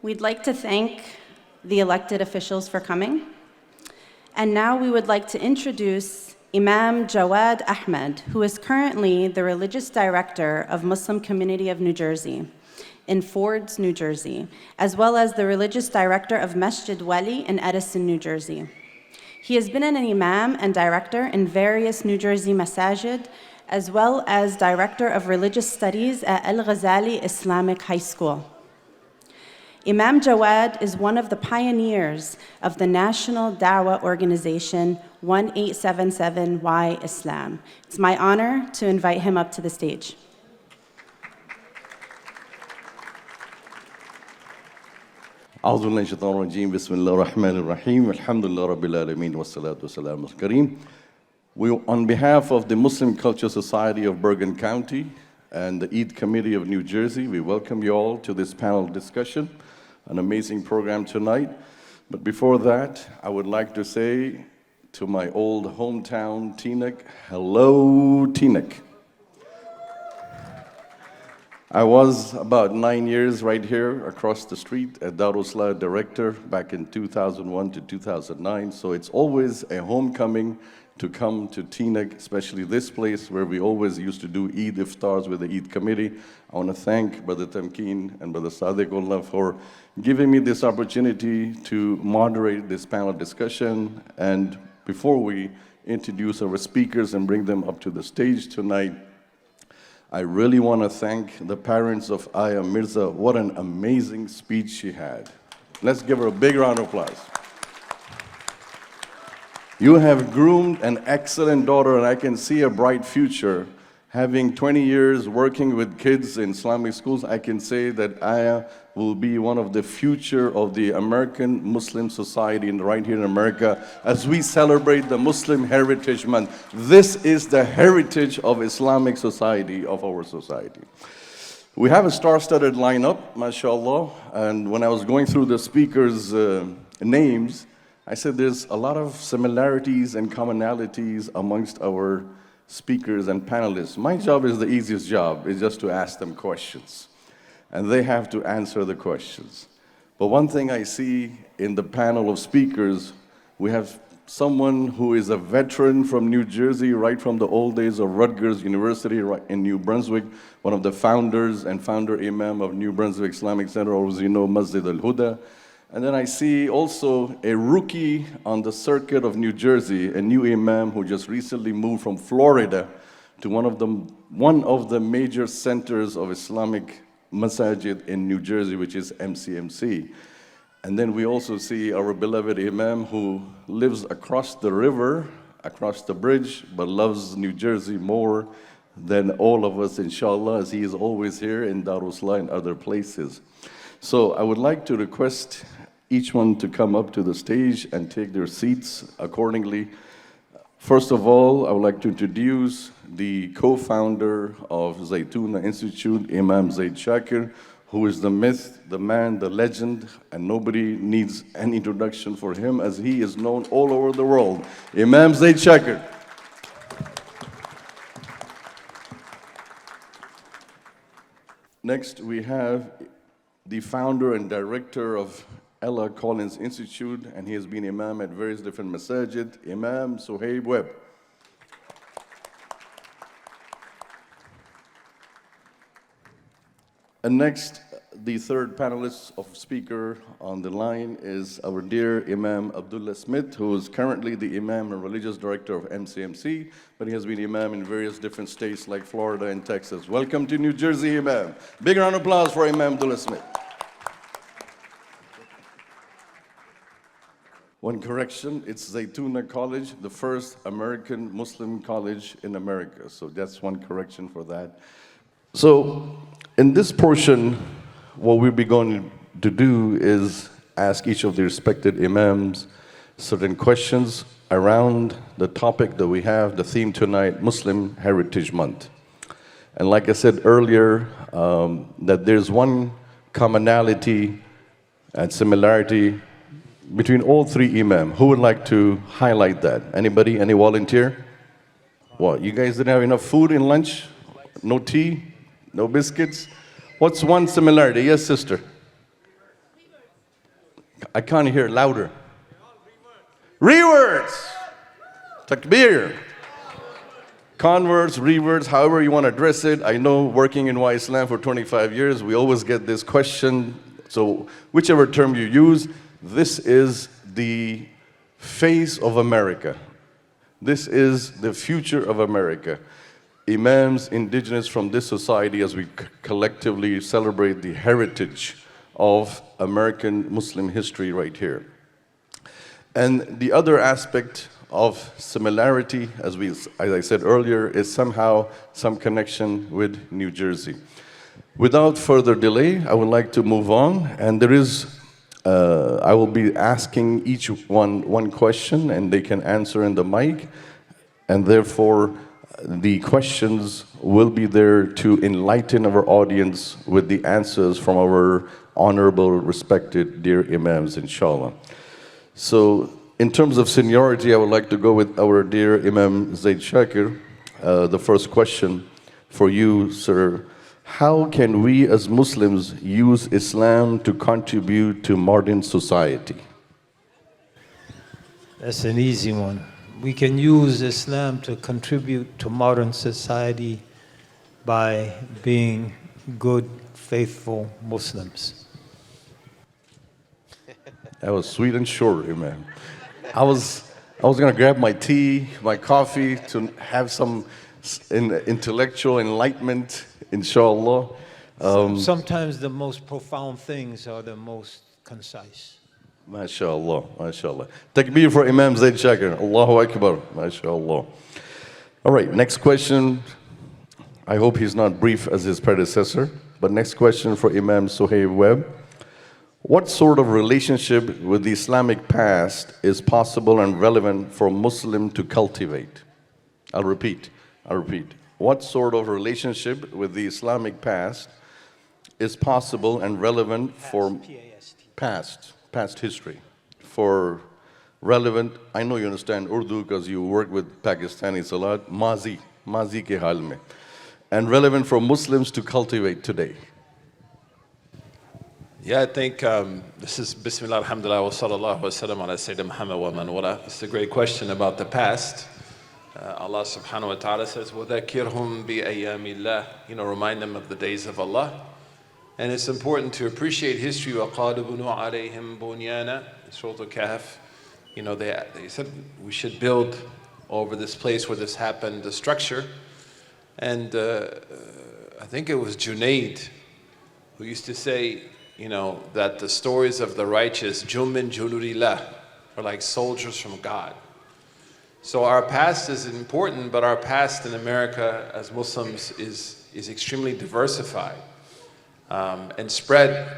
We'd like to thank the elected officials for coming. And now we would like to introduce Imam Jawad Ahmed, who is currently the religious director of Muslim Community of New Jersey in Fords, New Jersey, as well as the religious director of Masjid Wali in Edison, New Jersey. He has been an imam and director in various New Jersey masajid, as well as director of religious studies at Al-Ghazali Islamic High School. Imam Jawad is one of the pioneers of the national da'wah organization 1877Y Islam. It's my honor to invite him up to the stage. أعوذ بالله من الشيطان الرجيم بسم الله الرحمن الرحيم الحمد لله رب العالمين والصلاة والسلام على الكريم. We, on behalf of the Muslim Culture Society of Bergen County and the Eid Committee of New Jersey, we welcome you all to this panel discussion. An amazing program tonight. But before that, I would like to say to my old hometown, Teaneck, hello, Teaneck. I was about 9 years right here across the street at Darussalam Director back in 2001 to 2009. So it's always a homecoming to come to Teaneck, especially this place where we always used to do Eid Iftars with the Eid Committee. I want to thank Brother Tamkeen and Brother Sadiqullah for giving me this opportunity to moderate this panel discussion. And before we introduce our speakers and bring them up to the stage tonight, I really want to thank the parents of Aya Mirza. What an amazing speech she had. Let's give her a big round of applause. You have groomed an excellent daughter, and I can see a bright future. Having 20 years working with kids in Islamic schools, I can say that Aya will be one of the future of the American Muslim society right here in America as we celebrate the Muslim Heritage Month. This is the heritage of Islamic society, of our society. We have a star-studded lineup, mashallah, and when I was going through the speakers' names, I said there's a lot of similarities and commonalities amongst our speakers and panelists. My job is the easiest job, is just to ask them questions. And they have to answer the questions. But one thing I see in the panel of speakers, we have someone who is a veteran from New Jersey, right from the old days of Rutgers University right in New Brunswick, one of the founders and founder imam of New Brunswick Islamic Center, or as you know, Masjid al-Huda. And then I see also a rookie on the circuit of New Jersey, a new imam who just recently moved from Florida to one of the major centers of Islamic masajid in New Jersey, which is MCMC. And then we also see our beloved imam who lives across the river, across the bridge, but loves New Jersey more than all of us, inshallah, as he is always here in Darussalam and other places. So I would like to request each one to come up to the stage and take their seats accordingly. First of all, I would like to introduce the co-founder of Zaytuna Institute, Imam Zaid Shakir, who is the myth, the man, the legend, and nobody needs an introduction for him as he is known all over the world. Imam Zaid Shakir. Next, we have the founder and director of Ella Collins Institute, and he has been imam at various different masajid, Imam Suhaib Webb. And next, the third panelist of speaker on the line is our dear Imam Abdullah Smith, who is currently the imam and religious director of MCMC, but he has been imam in various different states like Florida and Texas. Welcome to New Jersey, Imam. Big round of applause for Imam Abdullah Smith. One correction, it's Zaytuna College, the first American Muslim college in America. So that's one correction for that. So in this portion, what we'll be going to do is ask each of the respected imams certain questions around the topic that we have, the theme tonight, Muslim Heritage Month. And like I said earlier, that there's one commonality and similarity between all three imam. Who would like to highlight that? Anybody? Any volunteer? What, you guys didn't have enough food in lunch? No tea? No biscuits? What's one similarity? Yes, sister? I can't hear louder. Reverts. Takbir. Converts, reverts, however you want to address it. I know working in Y Islam for 25 years, we always get this question. So whichever term you use, this is the face of America. This is the future of America. Imams, indigenous from this society, as we collectively celebrate the heritage of American Muslim history right here. And the other aspect of similarity, as I said earlier, is somehow some connection with New Jersey. Without further delay, I would like to move on, and I will be asking each one question, and they can answer in the mic, and therefore the questions will be there to enlighten our audience with the answers from our honorable, respected, dear Imams, inshallah. So, in terms of seniority, I would like to go with our dear Imam Zaid Shakir. The first question for you, sir. How can we as Muslims use Islam to contribute to modern society? That's an easy one. We can use Islam to contribute to modern society by being good, faithful Muslims. That was sweet and short, Imam. I was going to grab my tea, my coffee to have some intellectual enlightenment, inshallah. Sometimes the most profound things are the most concise. MashaAllah, MashaAllah. Takbir for Imam Zaid Shakir. Allahu Akbar, MashaAllah. All right, next question. I hope he's not brief as his predecessor, but next question for Imam Suhaib Webb. What sort of relationship with the Islamic past is possible and relevant for a Muslim to cultivate? I'll repeat. What sort of relationship with the Islamic past is possible and relevant for past history? For relevant, I know you understand Urdu because you work with Pakistanis a lot, mazi ke hal mein. And relevant for Muslims to cultivate today. Yeah, I think this is Bismillah, alhamdulillah, wa sallallahu wa sallam ala Sayyidina Muhammad wa man wala. It's a great question about the past. Allah subhanahu wa ta'ala says, وَذَكِّرْهُمْ بِأَيَّامِ اللَّهِ. Remind them of the days of Allah. And it's important to appreciate history. وَقَالُ بُنُوا عَلَيْهِمْ بُنْيَانًا. Surah Al-Kahf. They said we should build over this place where this happened, the structure. And I think it was Junaid who used to say, that the stories of the righteous, Jummin Julurillah, are like soldiers from God. So our past is important, but our past in America as Muslims is extremely diversified and spread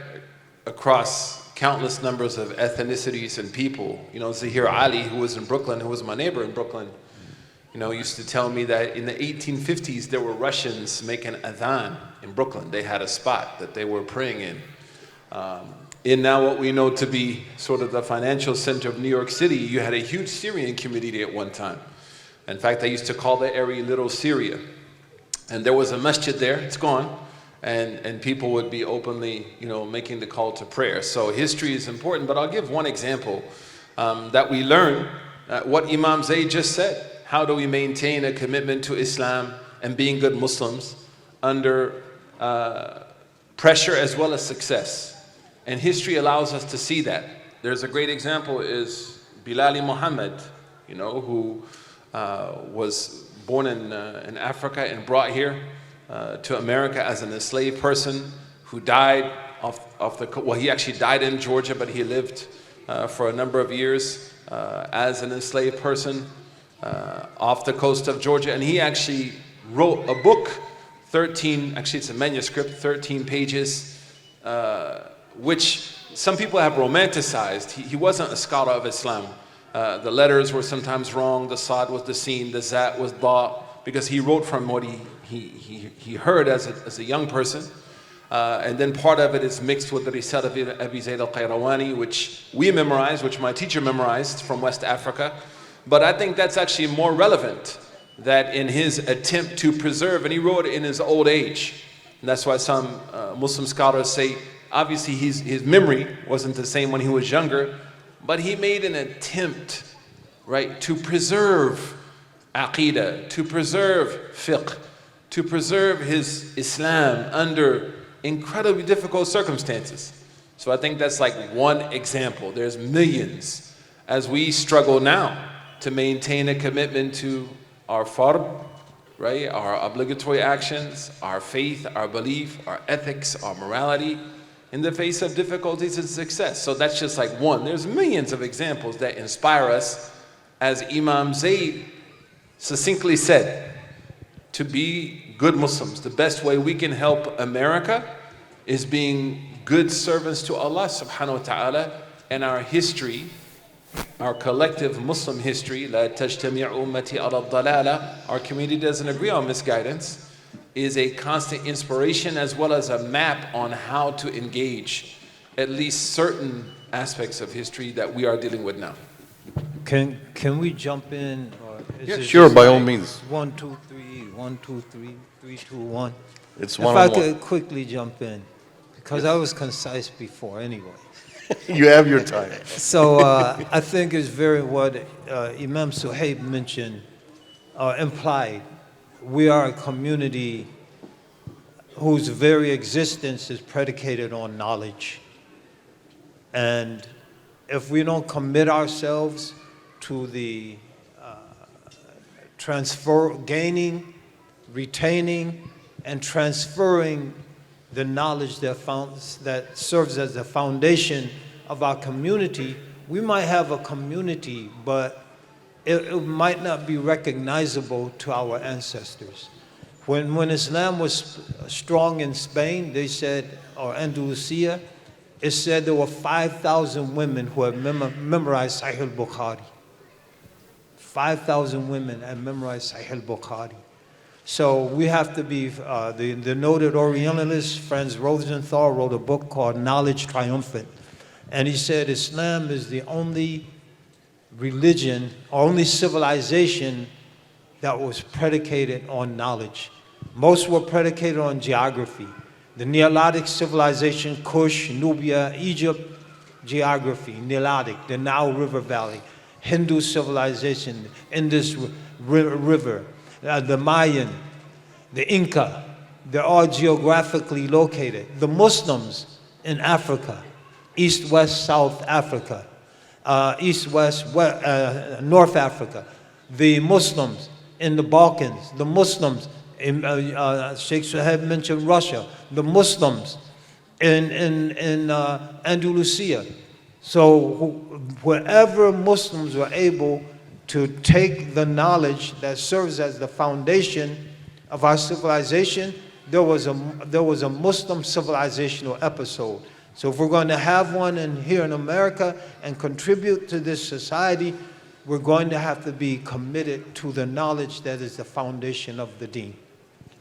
across countless numbers of ethnicities and people. Zahir Ali, who was in Brooklyn, who was my neighbor in Brooklyn, used to tell me that in the 1850s there were Russians making adhan in Brooklyn. They had a spot that they were praying in now what we know to be sort of the financial center of New York City, you had a huge Syrian community at one time. In fact, I used to call the area Little Syria. And there was a masjid there, it's gone, and people would be openly, making the call to prayer. So history is important, but I'll give one example that we learn what Imam Zayd just said. How do we maintain a commitment to Islam and being good Muslims under pressure as well as success? And history allows us to see that. There's a great example is Bilal Muhammad, who was born in Africa and brought here to America as an enslaved person who died he actually died in Georgia, but he lived for a number of years as an enslaved person off the coast of Georgia. And he actually wrote a book, it's a manuscript, 13 pages, which some people have romanticized. He wasn't a scholar of Islam. The letters were sometimes wrong, the sad was the sin, the zat was da, because he wrote from what he heard as a young person. And then part of it is mixed with the Risal of Abi Zayd al-Qayrawani, which we memorized, which my teacher memorized from West Africa. But I think that's actually more relevant, that in his attempt to preserve, and he wrote it in his old age. And that's why some Muslim scholars say, Obviously, his memory wasn't the same when he was younger, but he made an attempt, right, to preserve aqidah, to preserve fiqh, to preserve his Islam under incredibly difficult circumstances. So I think that's like one example. There's millions as we struggle now to maintain a commitment to our fard, right? Our obligatory actions, our faith, our belief, our ethics, our morality in the face of difficulties and success. So that's just like one. There's millions of examples that inspire us, as Imam Zayd succinctly said, to be good Muslims. The best way we can help America is being good servants to Allah subhanahu wa ta'ala, and our history, our collective Muslim history, la tajtami'u ummati ala dalala, our community doesn't agree on misguidance, is a constant inspiration as well as a map on how to engage at least certain aspects of history that we are dealing with now. Can we jump in? Or is Yeah, it sure, just by all like means. 1, 2, 3, 1, 2, 3, 3, 2, 1? It's If one I on one. could quickly jump in, because I was concise before anyway. You have your time. So I think it's very what Imam Suhaib mentioned, implied. We are a community whose very existence is predicated on knowledge. And if we don't commit ourselves to the gaining, retaining, and transferring the knowledge that serves as the foundation of our community, we might have a community, but it might not be recognizable to our ancestors. When Islam was strong in Spain, they said, or Andalusia, it said there were 5,000 women who had memorized Sahih al-Bukhari. 5,000 women had memorized Sahih al-Bukhari. So we have to be, the noted Orientalist Franz Rosenthal wrote a book called Knowledge Triumphant. And he said Islam is the only religion, only civilization that was predicated on knowledge. Most were predicated on geography. The Nilotic civilization, Kush, Nubia, Egypt, geography, Nilotic, the Nile River Valley. Hindu civilization, Indus River, the Mayan, the Inca, they're all geographically located. The Muslims in Africa, East, West, South Africa, East, West, North Africa, the Muslims in the Balkans, the Muslims Sheikh Suhaib mentioned Russia, the Muslims in Andalusia. So wherever Muslims were able to take the knowledge that serves as the foundation of our civilization, there was a Muslim civilizational episode. So if we're going to have one here in America and contribute to this society, we're going to have to be committed to the knowledge that is the foundation of the deen.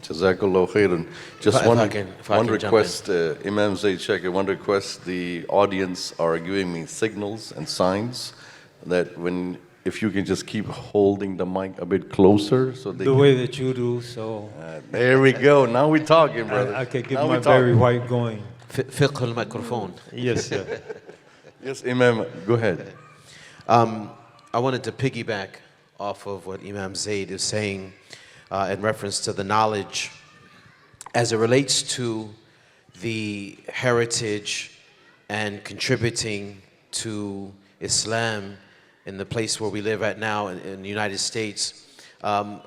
Jazakallah khairan. Just If I one can jump request, Imam Zayd Sheikh, one request. The audience are giving me signals and signs that if you can just keep holding the mic a bit closer, so they The way that you do, so there we go. Now we're talking, brother. I can get Now my we're talking. Barry White going. فقه الميكروفون. Yes, sir. Yes, Imam, go ahead. I wanted to piggyback off of what Imam Zayd is saying in reference to the knowledge as it relates to the heritage and contributing to Islam in the place where we live at now in the United States. Al-Imam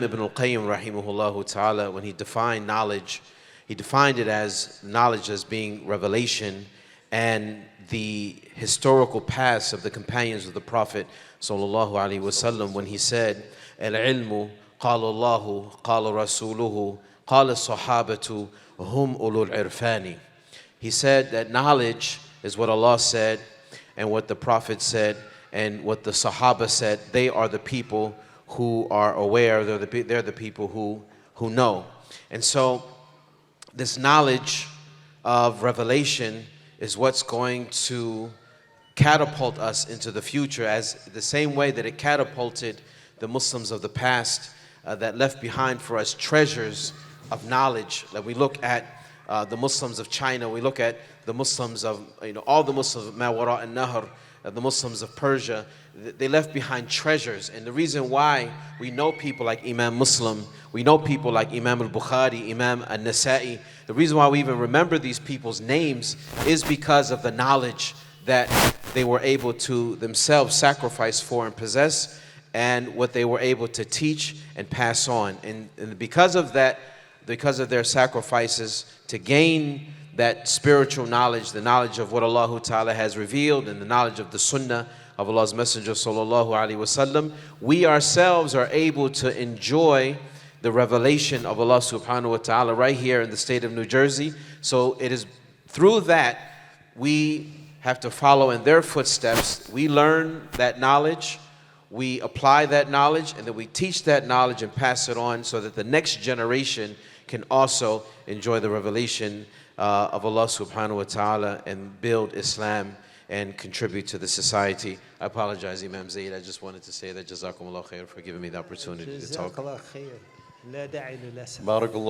Ibn al-Qayyim rahimahullah ta'ala, when he defined knowledge, he defined it as knowledge as being revelation and the historical past of the companions of the Prophet sallallahu alaihi wasallam, when he said, "Al-ilmu qala Allahu qala rasuluhu qala sahabatu hum ulul irfani." He said that knowledge is what Allah said and what the Prophet said and what the Sahaba said. They are the people who are aware. They're the people who know. And so this knowledge of revelation is what's going to catapult us into the future, as the same way that it catapulted the Muslims of the past that left behind for us treasures of knowledge. That we look at the Muslims of China, we look at the Muslims of, all the Muslims of Mawara and Nahr, the Muslims of Persia, they left behind treasures. And the reason why we know people like Imam Muslim, we know people like Imam al-Bukhari, Imam al-Nasa'i, the reason why we even remember these people's names is because of the knowledge that they were able to themselves sacrifice for and possess, and what they were able to teach and pass on. And because of that, because of their sacrifices to gain that spiritual knowledge, the knowledge of what Allah Ta'ala has revealed and the knowledge of the Sunnah of Allah's Messenger Sallallahu Alaihi Wasallam, we ourselves are able to enjoy the revelation of Allah Subhanahu Wa Ta'ala right here in the state of New Jersey. So it is through that we have to follow in their footsteps. We learn that knowledge, we apply that knowledge, and then we teach that knowledge and pass it on so that the next generation can also enjoy the revelation of Allah Subhanahu Wa Ta'ala and build Islam and contribute to the society. I apologize, Imam Zaid. I just wanted to say that Jazakumullah khair for giving me the opportunity to talk. Barakallah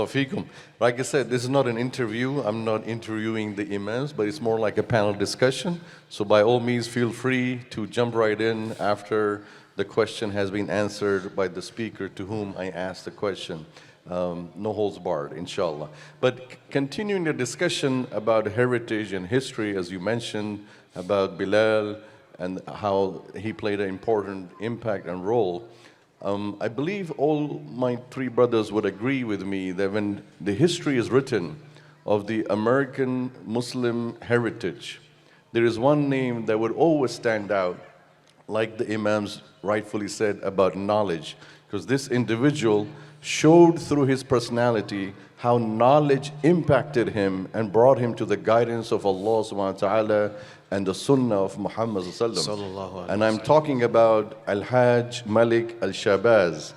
feekum. Like I said, this is not an interview. I'm not interviewing the imams, but it's more like a panel discussion. So by all means, feel free to jump right in after the question has been answered by the speaker to whom I asked the question. No holds barred, inshallah. But continuing the discussion about heritage and history, as you mentioned, about Bilal and how he played an important impact and role, I believe all my three brothers would agree with me that when the history is written of the American Muslim heritage, there is one name that would always stand out, like the Imams rightfully said about knowledge, because this individual showed through his personality how knowledge impacted him and brought him to the guidance of Allah subhanahu wa ta'ala and the sunnah of Muhammad sallallahu. And I'm talking about Al-Hajj Malik Al-Shabazz,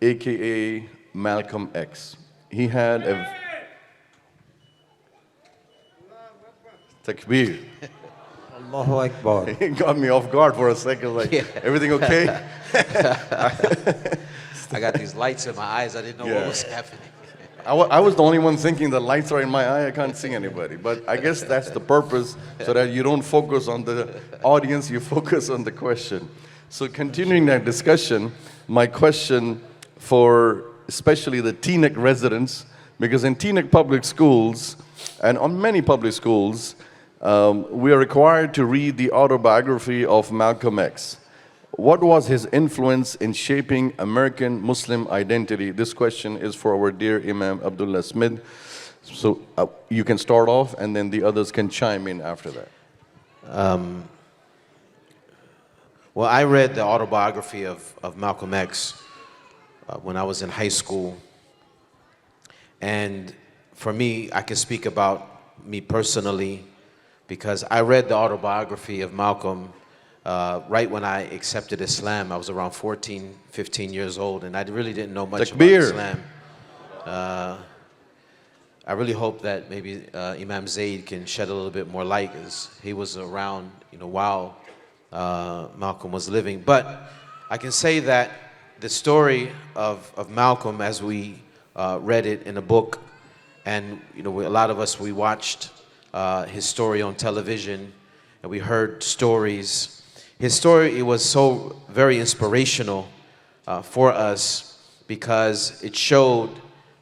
aka Malcolm X. He had a takbir. Allahu Akbar. He got me off guard for a second, like, everything okay? I got these lights in my eyes. I didn't know what was happening. I was the only one thinking the lights are in my eye, I can't see anybody. But I guess that's the purpose, so that you don't focus on the audience, you focus on the question. So continuing that discussion, my question for especially the Teaneck residents, because in Teaneck public schools, and on many public schools, we are required to read the autobiography of Malcolm X. What was his influence in shaping American Muslim identity? This question is for our dear Imam Abdullah Smith. So you can start off and then the others can chime in after that. Well, I read the autobiography of Malcolm X when I was in high school. And for me, I can speak about me personally because I read the autobiography of Malcolm right when I accepted Islam. I was around 14, 15 years old, and I really didn't know much about Islam. I really hope that maybe Imam Zaid can shed a little bit more light, as he was around, while Malcolm was living. But I can say that the story of Malcolm, as we read it in a book, and a lot of us, we watched his story on television, and we heard stories. His story, it was so very inspirational for us because it showed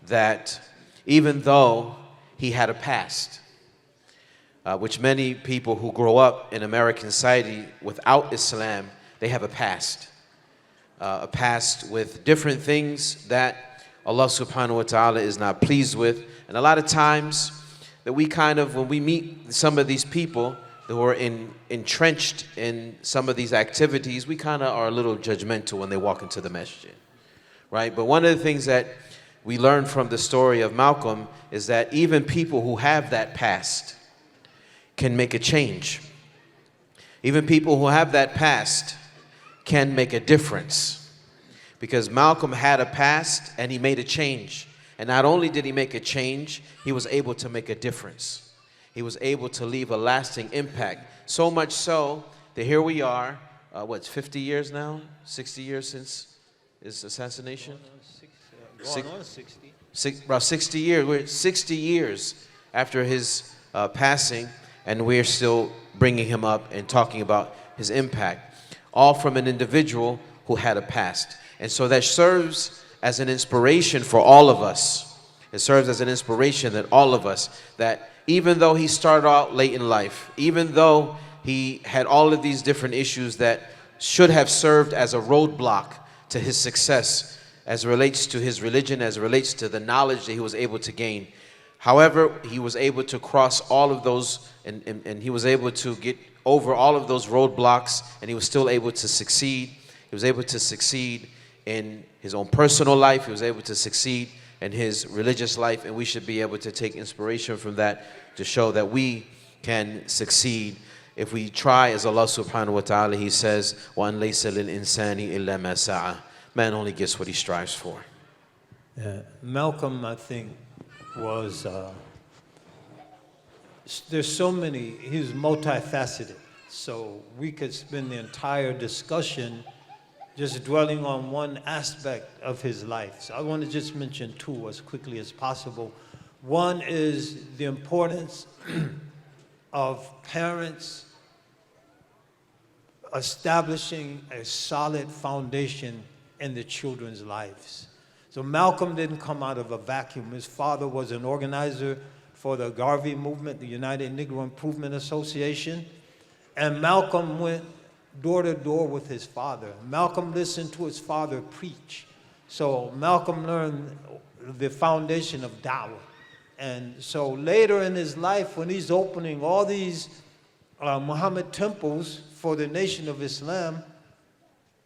that even though he had a past, which many people who grow up in American society without Islam, they have a past with different things that Allah subhanahu wa ta'ala is not pleased with. And a lot of times that we kind of, when we meet some of these people who are entrenched in some of these activities, we kind of are a little judgmental when they walk into the masjid, right? But one of the things that we learn from the story of Malcolm is that even people who have that past can make a change. Even people who have that past can make a difference. Because Malcolm had a past and he made a change. And not only did he make a change, he was able to make a difference. He was able to leave a lasting impact. So much so that here we are, 50 years now? 60 years since his assassination? Going on 60. About 60 years. We're 60 years after his passing, and we're still bringing him up and talking about his impact, all from an individual who had a past. And so that serves as an inspiration for all of us. It serves as an inspiration that all of us, that even though he started out late in life, even though he had all of these different issues that should have served as a roadblock to his success as it relates to his religion, as it relates to the knowledge that he was able to gain. However, he was able to cross all of those, and he was able to get over all of those roadblocks, and he was still able to succeed. He was able to succeed in his own personal life. He was able to succeed in his religious life, and we should be able to take inspiration from that to show that we can succeed if we try, as Allah subhanahu wa ta'ala, He says, وَأَن لَيْسَ لِلْإِنسَانِ إِلَّا مَا سَعَى. Man only gets what he strives for. Malcolm, I think, was, there's so many, he was multifaceted. So we could spend the entire discussion just dwelling on one aspect of his life. So I want to just mention two as quickly as possible. One is the importance of parents establishing a solid foundation in the children's lives. So Malcolm didn't come out of a vacuum. His father was an organizer for the Garvey movement, the United Negro Improvement Association, and Malcolm went door to door with his father. Malcolm listened to his father preach. So Malcolm learned the foundation of da'wah. And so later in his life, when he's opening all these Muhammad temples for the Nation of Islam,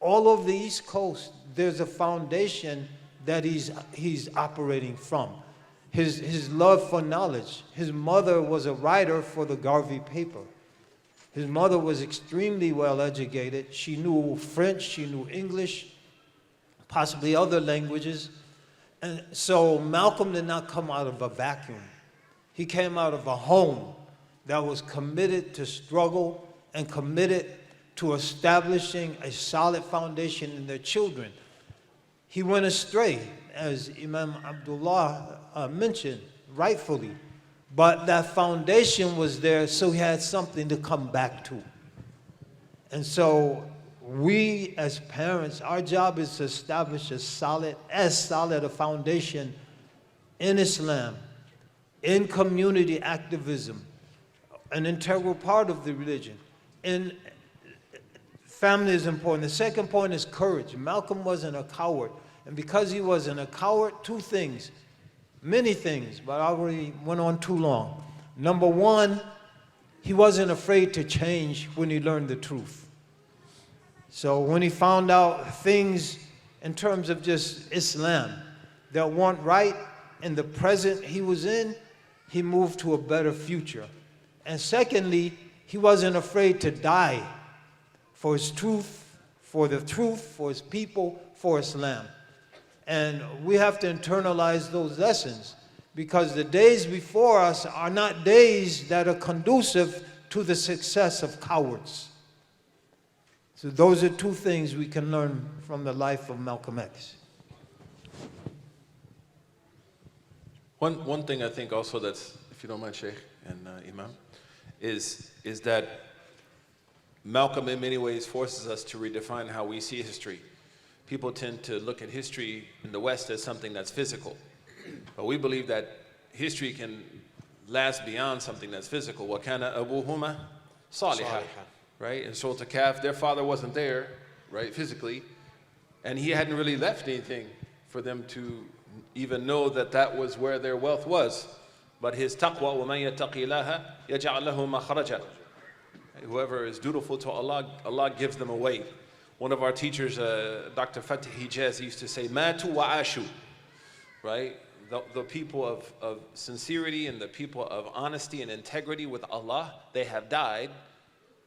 all over the East Coast, there's a foundation that he's operating from. His love for knowledge. His mother was a writer for the Garvey paper. His mother was extremely well educated. She knew French, she knew English, possibly other languages. And so Malcolm did not come out of a vacuum. He came out of a home that was committed to struggle and committed to establishing a solid foundation in their children. He went astray, as Imam Abdullah mentioned, rightfully. But that foundation was there, so he had something to come back to. And so we as parents, our job is to establish as solid a foundation in Islam, in community activism, an integral part of the religion. And family is important. The second point is courage. Malcolm wasn't a coward. And because he wasn't a coward, two things, many things, but I already went on too long. Number one, he wasn't afraid to change when he learned the truth. So when he found out things in terms of just Islam that weren't right in the present he was in, he moved to a better future. And secondly, he wasn't afraid to die for his truth, for the truth, for his people, for Islam. And we have to internalize those lessons, because the days before us are not days that are conducive to the success of cowards. So those are two things we can learn from the life of Malcolm X. One thing I think also that's, if you don't mind, Sheikh and Imam, is that Malcolm in many ways forces us to redefine how we see history. People tend to look at history in the West as something that's physical. But we believe that history can last beyond something that's physical. وَكَانَ أَبُوهُمَا صَالِحًا. Right? In Surah Al-Kahf, their father wasn't there, right, physically, and he hadn't really left anything for them to even know that that was where their wealth was. But his taqwa, وَمَن يَتَّقِ اللَّهَ يَجْعَلْ لَهُ مَخْرَجًا. Whoever is dutiful to Allah, Allah gives them a way. One of our teachers, Dr. Fatih Hijaz, used to say, Matu wa ashu, right? The people of sincerity and the people of honesty and integrity with Allah, they have died,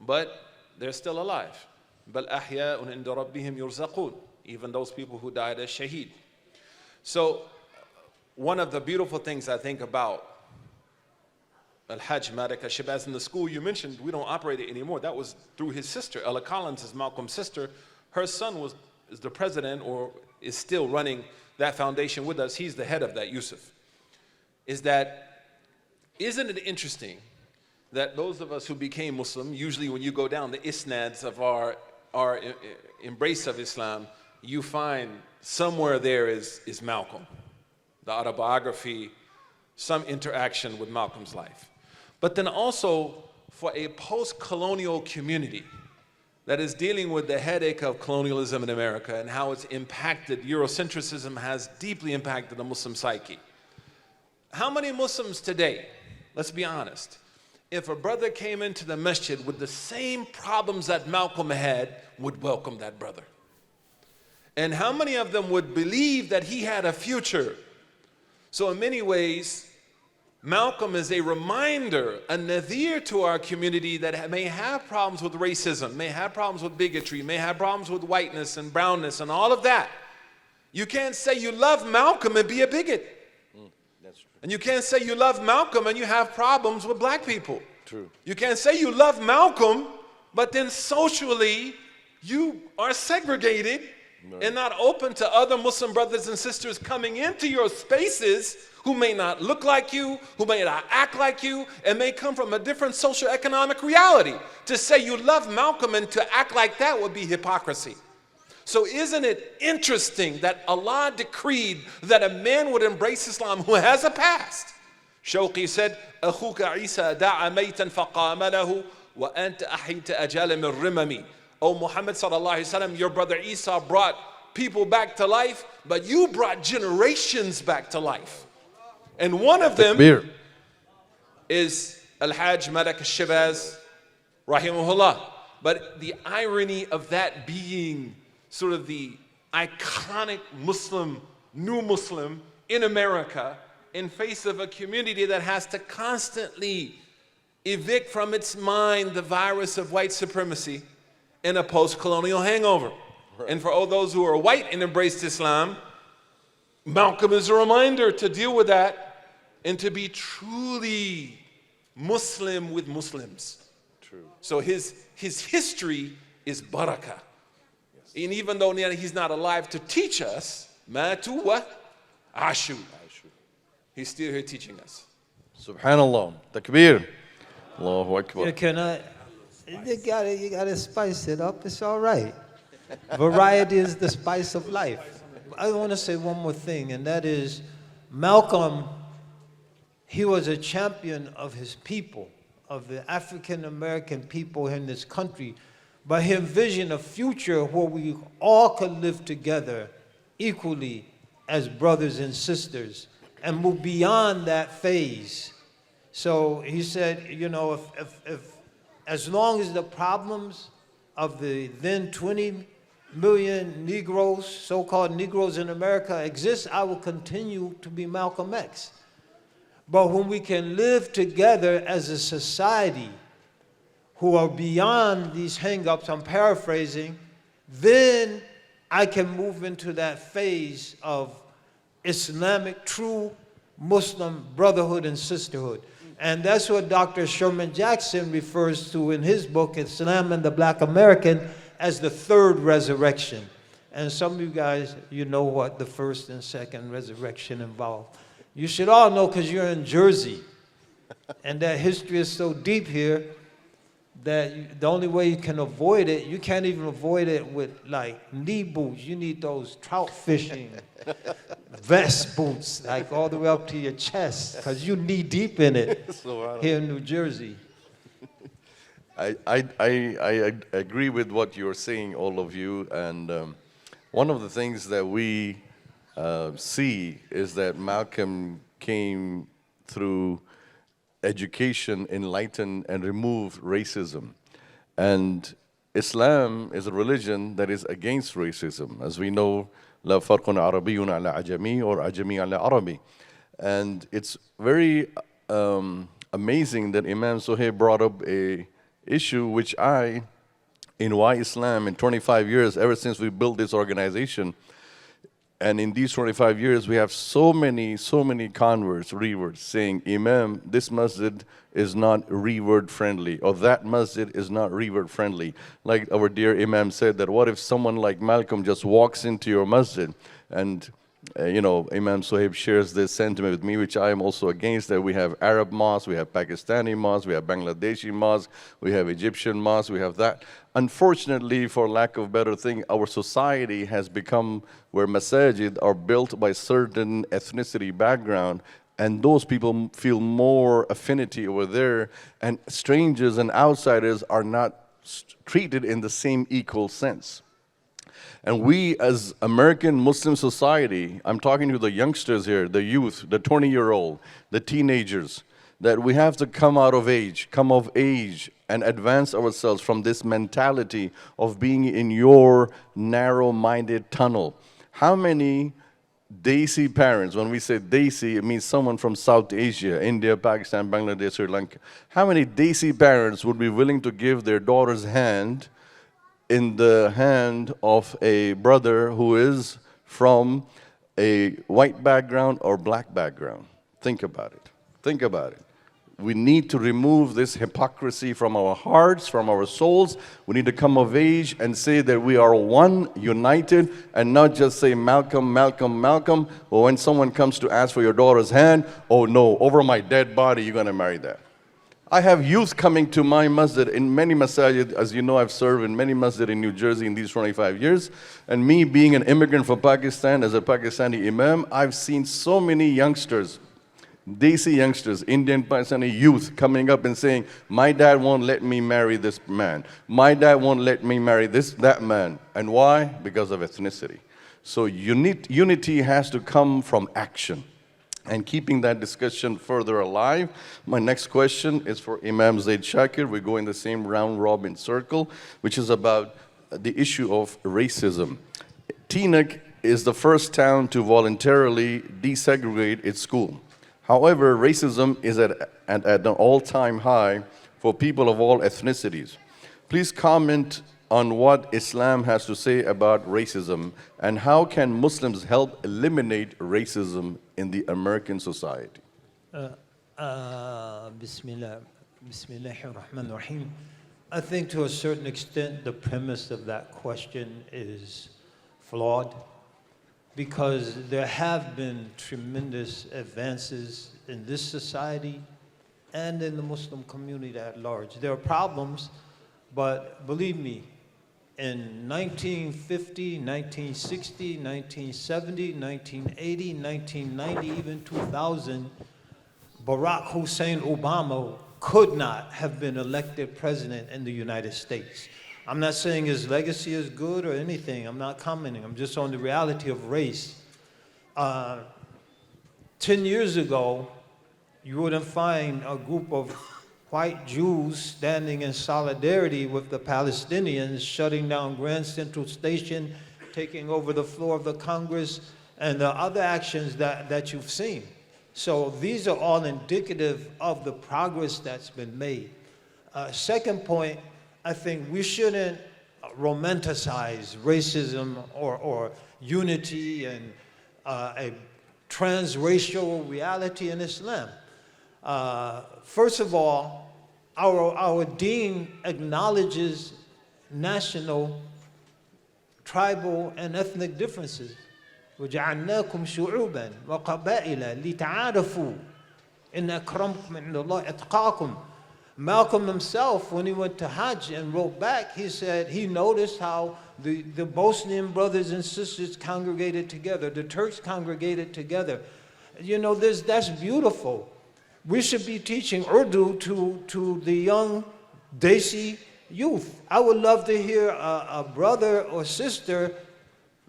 but they're still alive. بَلْ أَحْيَاءٌ عِنْدَ رَبِّهِمْ يُرْزَقُونَ. Even those people who died as shaheed. So one of the beautiful things I think about Al-Hajj Marika Shabazz in the school you mentioned, we don't operate it anymore. That was through his sister. Ella Collins is Malcolm's sister. Her son is the president, or is still running that foundation with us. He's the head of that, Yusuf. Is that Isn't it interesting that those of us who became Muslim, usually when you go down the isnads of our embrace of Islam, you find somewhere there is Malcolm, the autobiography, some interaction with Malcolm's life. But then also for a post-colonial community that is dealing with the headache of colonialism in America and how it's impacted, Eurocentrism has deeply impacted the Muslim psyche. How many Muslims today, let's be honest, if a brother came into the masjid with the same problems that Malcolm had, would welcome that brother? And how many of them would believe that he had a future? So in many ways, Malcolm is a reminder, a nadhir to our community that may have problems with racism, may have problems with bigotry, may have problems with whiteness and brownness and all of that. You can't say you love Malcolm and be a bigot. That's true. And you can't say you love Malcolm and you have problems with black people. True. You can't say you love Malcolm, but then socially you are segregated and not open to other Muslim brothers and sisters coming into your spaces who may not look like you, who may not act like you, and may come from a different socioeconomic reality. To say you love Malcolm and to act like that would be hypocrisy. So isn't it interesting that Allah decreed that a man would embrace Islam who has a past? Shawqi said, أخوك عيسى دعا ميتا فقام له وأنت أحيت أجال من رممي. O Muhammad sallallahu alaihi wasallam, your brother Isa brought people back to life, but you brought generations back to life. And one of them is Al-Hajj Malak al-Shibaz, rahimahullah. But the irony of that being sort of the iconic Muslim, new Muslim in America in face of a community that has to constantly evict from its mind the virus of white supremacy in a post-colonial hangover. Right. And for all those who are white and embraced Islam, Malcolm is a reminder to deal with that and to be truly Muslim with Muslims. True. So his history is barakah. Yes. And even though he's not alive to teach us, matu wa ashu. He's still here teaching us. Subhanallah. Takbir. Allahu Akbar. Yeah, can I? You gotta spice it up. It's all right. Variety is the spice of life. I want to say one more thing, and that is Malcolm, he was a champion of his people, of the African American people in this country, but he envisioned a future where we all could live together equally as brothers and sisters and move beyond that phase. So he said, you know, if as long as the problems of the then 20 million Negroes, so-called Negroes in America exist, I will continue to be Malcolm X. But when we can live together as a society who are beyond these hang-ups, I'm paraphrasing, then I can move into that phase of Islamic, true Muslim brotherhood and sisterhood. And that's what Dr. Sherman Jackson refers to in his book, Islam and the Black American, as the third resurrection. And some of you guys, you know what the first and second resurrection involve. You should all know because you're in Jersey. And that history is so deep here that the only way you can avoid it, you can't even avoid it with like knee boots. You need those trout fishing vest boots, like all the way up to your chest, because you knee deep in it here in New Jersey. I agree with what you're saying, all of you. And one of the things that we see is that Malcolm came through education, enlightened, and removed racism. And Islam is a religion that is against racism. As we know, لا فرق عربي على عجمي or عجمي على عربي. And it's very amazing that Imam Sohaib brought up a issue which in Why Islam, in 25 years, ever since we built this organization, and in these 25 years, we have so many converts, reverts, saying, Imam, this masjid is not revert friendly, or that masjid is not revert friendly. Like our dear Imam said, that what if someone like Malcolm just walks into your masjid and Imam Sohaib shares this sentiment with me, which I am also against, that we have Arab mosques, we have Pakistani mosques, we have Bangladeshi mosques, we have Egyptian mosques, we have that. Unfortunately, for lack of better thing, our society has become where masajid are built by certain ethnicity background, and those people feel more affinity over there, and strangers and outsiders are not treated in the same equal sense. And we, as American Muslim society, I'm talking to the youngsters here, the youth, the 20-year-old, the teenagers, that we have to come of age, and advance ourselves from this mentality of being in your narrow-minded tunnel. How many Desi parents, when we say Desi, it means someone from South Asia, India, Pakistan, Bangladesh, Sri Lanka. How many Desi parents would be willing to give their daughter's hand in the hand of a brother who is from a white background or black background? Think about it. Think about it. We need to remove this hypocrisy from our hearts, from our souls. We need to come of age and say that we are one, united, and not just say Malcolm, Malcolm, Malcolm. Or when someone comes to ask for your daughter's hand, oh no, over my dead body, you're going to marry that. I have youth coming to my masjid in many masajid. As you know, I've served in many masjid in New Jersey in these 25 years. And me being an immigrant from Pakistan, as a Pakistani Imam, I've seen so many youngsters, Desi youngsters, Indian Pakistani youth coming up and saying, my dad won't let me marry this man. My dad won't let me marry that man. And why? Because of ethnicity. So unity has to come from action. And keeping that discussion further alive, my next question is for Imam Zaid Shakir. We go in the same round-robin circle, which is about the issue of racism. Teaneck is the first town to voluntarily desegregate its school. However, racism is at an all-time high for people of all ethnicities. Please comment on what Islam has to say about racism, and how can Muslims help eliminate racism in the American society? Bismillah, Bismillahir-Rahmanir-Rahim. I think to a certain extent the premise of that question is flawed, because there have been tremendous advances in this society and in the Muslim community at large. There are problems, but believe me, in 1950, 1960, 1970, 1980, 1990, even 2000, Barack Hussein Obama could not have been elected president in the United States. I'm not saying his legacy is good or anything. I'm not commenting. I'm just on the reality of race. 10 years ago, you wouldn't find a group of white Jews standing in solidarity with the Palestinians, shutting down Grand Central Station, taking over the floor of the Congress, and the other actions that you've seen. So these are all indicative of the progress that's been made. Second point, I think we shouldn't romanticize racism or unity and a transracial reality in Islam. First of all, our deen acknowledges national, tribal, and ethnic differences. وَجَعَلْنَاكُمْ شُعُوبًا وَقَبَائِلًا لِتَعَارَفُوا إِنَّ أَكْرَمَكُمْ عِنْدَ اللَّهِ أَتْقَاكُمْ. Malcolm himself, when he went to Hajj and wrote back, he said he noticed how the Bosnian brothers and sisters congregated together, the Turks congregated together. You know, that's beautiful. We should be teaching Urdu to the young Desi youth. I would love to hear a brother or sister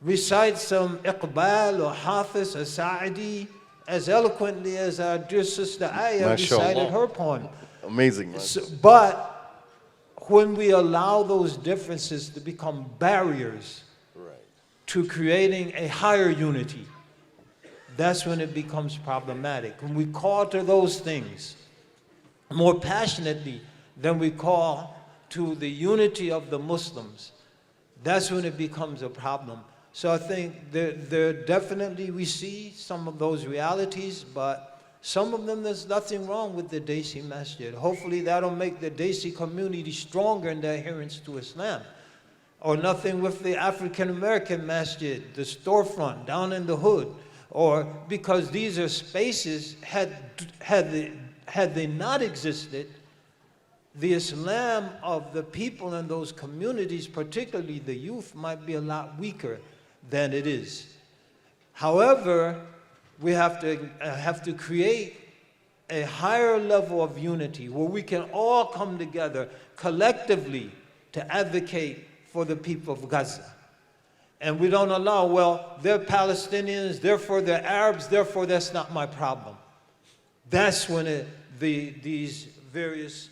recite some Iqbal or Hafiz or Sa'idi as eloquently as our dear sister Ayah recited her poem. Amazing. So, but when we allow those differences to become barriers to creating a higher unity, that's when it becomes problematic. When we call to those things more passionately than we call to the unity of the Muslims, that's when it becomes a problem. So I think there definitely we see some of those realities, but some of them there's nothing wrong with the Desi Masjid. Hopefully that'll make the Desi community stronger in their adherence to Islam. Or nothing with the African American Masjid, the storefront down in the hood. or because these are spaces, had they not existed, the Islam of the people in those communities, particularly the youth, might be a lot weaker than it is. However, we have to create a higher level of unity where we can all come together collectively to advocate for the people of Gaza. And we don't allow, well, they're Palestinians, therefore they're Arabs, therefore that's not my problem. That's when these various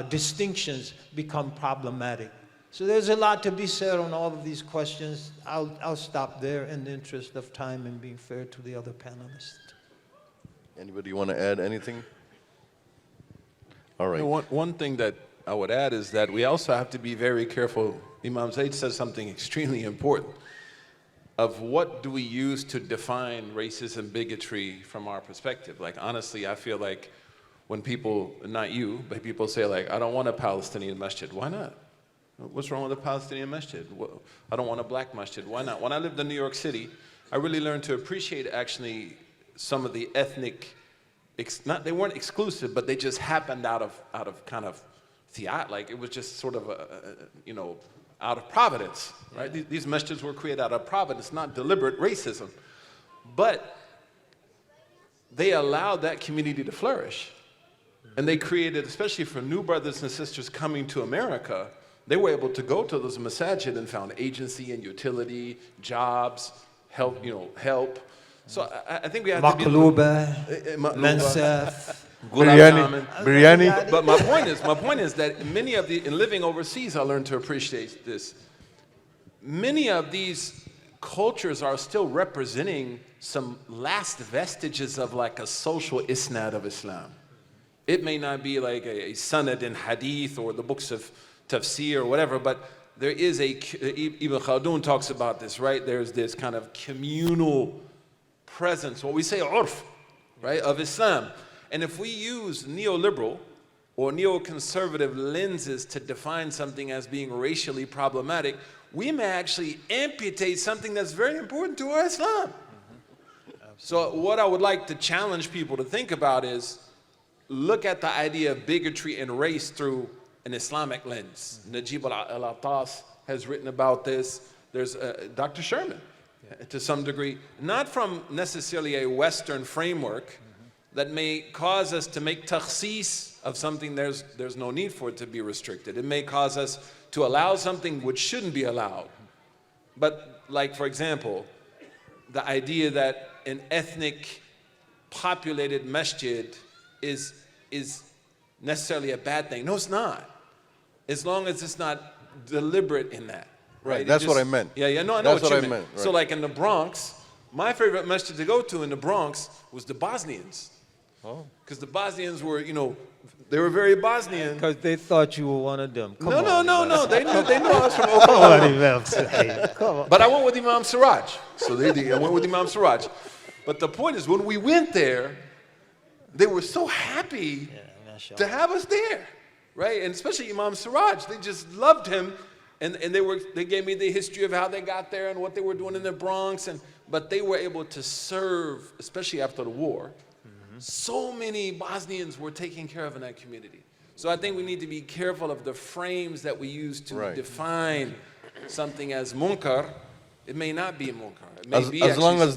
distinctions become problematic. So there's a lot to be said on all of these questions. I'll stop there in the interest of time and being fair to the other panelists. Anybody want to add anything? All right. One thing that I would add is that we also have to be very careful. Imam Zaid says something extremely important of what do we use to define racism, bigotry from our perspective. Like, honestly, I feel like when people, not you, but people say like, I don't want a Palestinian masjid. Why not? What's wrong with a Palestinian masjid? I don't want a black masjid. Why not? When I lived in New York City, I really learned to appreciate actually some of the ethnic, they weren't exclusive, but they just happened out of kind of like it was just sort of out of providence, right? These masjids were created out of providence, not deliberate racism. But they allowed that community to flourish. And they created, especially for new brothers and sisters coming to America, they were able to go to those masajid and found agency and utility, jobs, help. So I think we have to be Mansaf, biryani. But my point is that in living overseas, I learned to appreciate this. Many of these cultures are still representing some last vestiges of like a social isnad of Islam. It may not be like a sanad in hadith or the books of tafsir or whatever, but there is Ibn Khaldun talks about this, right? There's this kind of communal presence, what we say urf, right, of Islam. And if we use neoliberal or neoconservative lenses to define something as being racially problematic, we may actually amputate something that's very important to our Islam. So what I would like to challenge people to think about is look at the idea of bigotry and race through an Islamic lens. Najib al-Attas has written about this. There's Dr. Sherman, to some degree, not from necessarily a Western framework that may cause us to make takhsis of something there's no need for it to be restricted. It may cause us to allow something which shouldn't be allowed. But like, for example, the idea that an ethnic populated masjid is necessarily a bad thing. No, it's not. As long as it's not deliberate in that. Right, that's what I meant. Yeah, no, I know that's what you meant. Right. So like in the Bronx, my favorite masjid to go to in the Bronx was the Bosnians. Oh. Because the Bosnians were, they were very Bosnian. because they thought you were one of them. No. They knew I was from Oklahoma. Come on. But I went with Imam Siraj. I went with Imam Siraj. But the point is, when we went there, they were so happy to have us there, right? And especially Imam Siraj, they just loved him. And they gave me the history of how they got there and what they were doing in the Bronx. But they were able to serve, especially after the war. So many Bosnians were taken care of in that community. So I think we need to be careful of the frames that we use to define something as munkar. It may not be a munkar. It may be As long as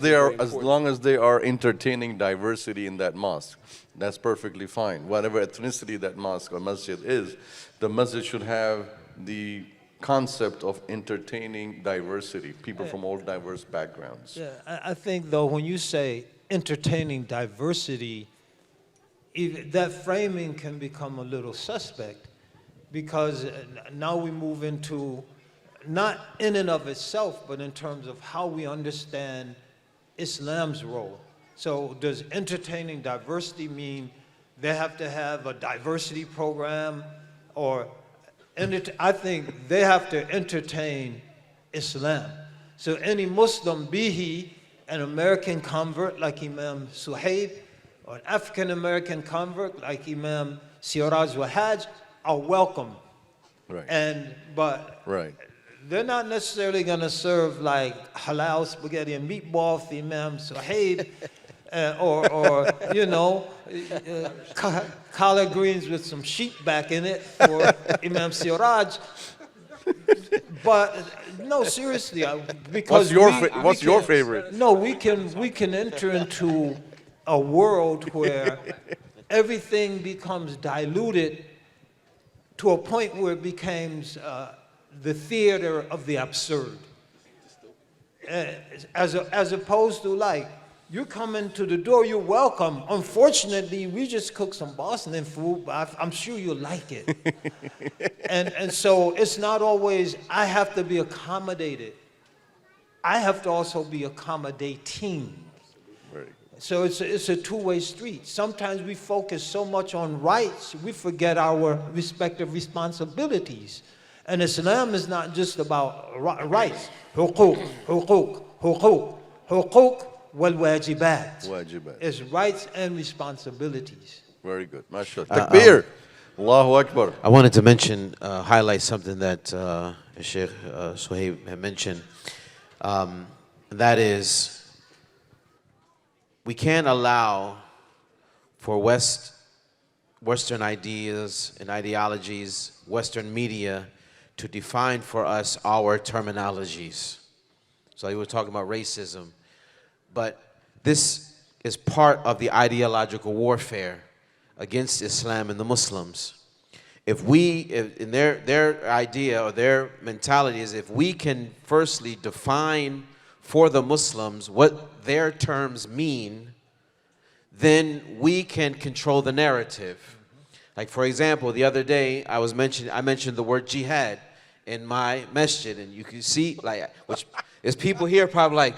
they are entertaining diversity in that mosque, that's perfectly fine. Whatever ethnicity that mosque or masjid is, the masjid should have the concept of entertaining diversity, people from all diverse backgrounds. Yeah, I think though when you say entertaining diversity, that framing can become a little suspect because now we move into not in and of itself, but in terms of how we understand Islam's role. So does entertaining diversity mean they have to have a diversity program, or I think they have to entertain Islam. So any Muslim, be he an American convert like Imam Suhaib, or an African American convert like Imam Siraj Wahaj, are welcome. Right. But Right. they're not necessarily going to serve like halal spaghetti and meatball for Imam Suhaib, or you know, collard greens with some sheep back in it for Imam Siraj. But no, seriously, because What's your favorite? No, we can enter into a world where everything becomes diluted to a point where it becomes the theater of the absurd, as opposed to like, you come into the door, you're welcome. Unfortunately, we just cooked some Boston food, but I'm sure you'll like it. and so it's not always, I have to be accommodated. I have to also be accommodating. So it's a two-way street. Sometimes we focus so much on rights, we forget our respective responsibilities. And Islam is not just about rights. Huquq, huquq, huquq, huquq. Wal-wajibat. Wajibat. Is rights and responsibilities. Very good. MashaAllah. Takbir. Allahu Akbar. I wanted to mention, highlight something that Sheikh Suhaib had mentioned. That is, we can't allow for Western ideas and ideologies, Western media, to define for us our terminologies. So you were talking about racism. But this is part of the ideological warfare against Islam and the Muslims. If in their idea or their mentality is, if we can firstly define for the Muslims what their terms mean, then we can control the narrative. Like, for example, the other day I mentioned the word jihad in my masjid, and you can see, like, which there's people here probably like,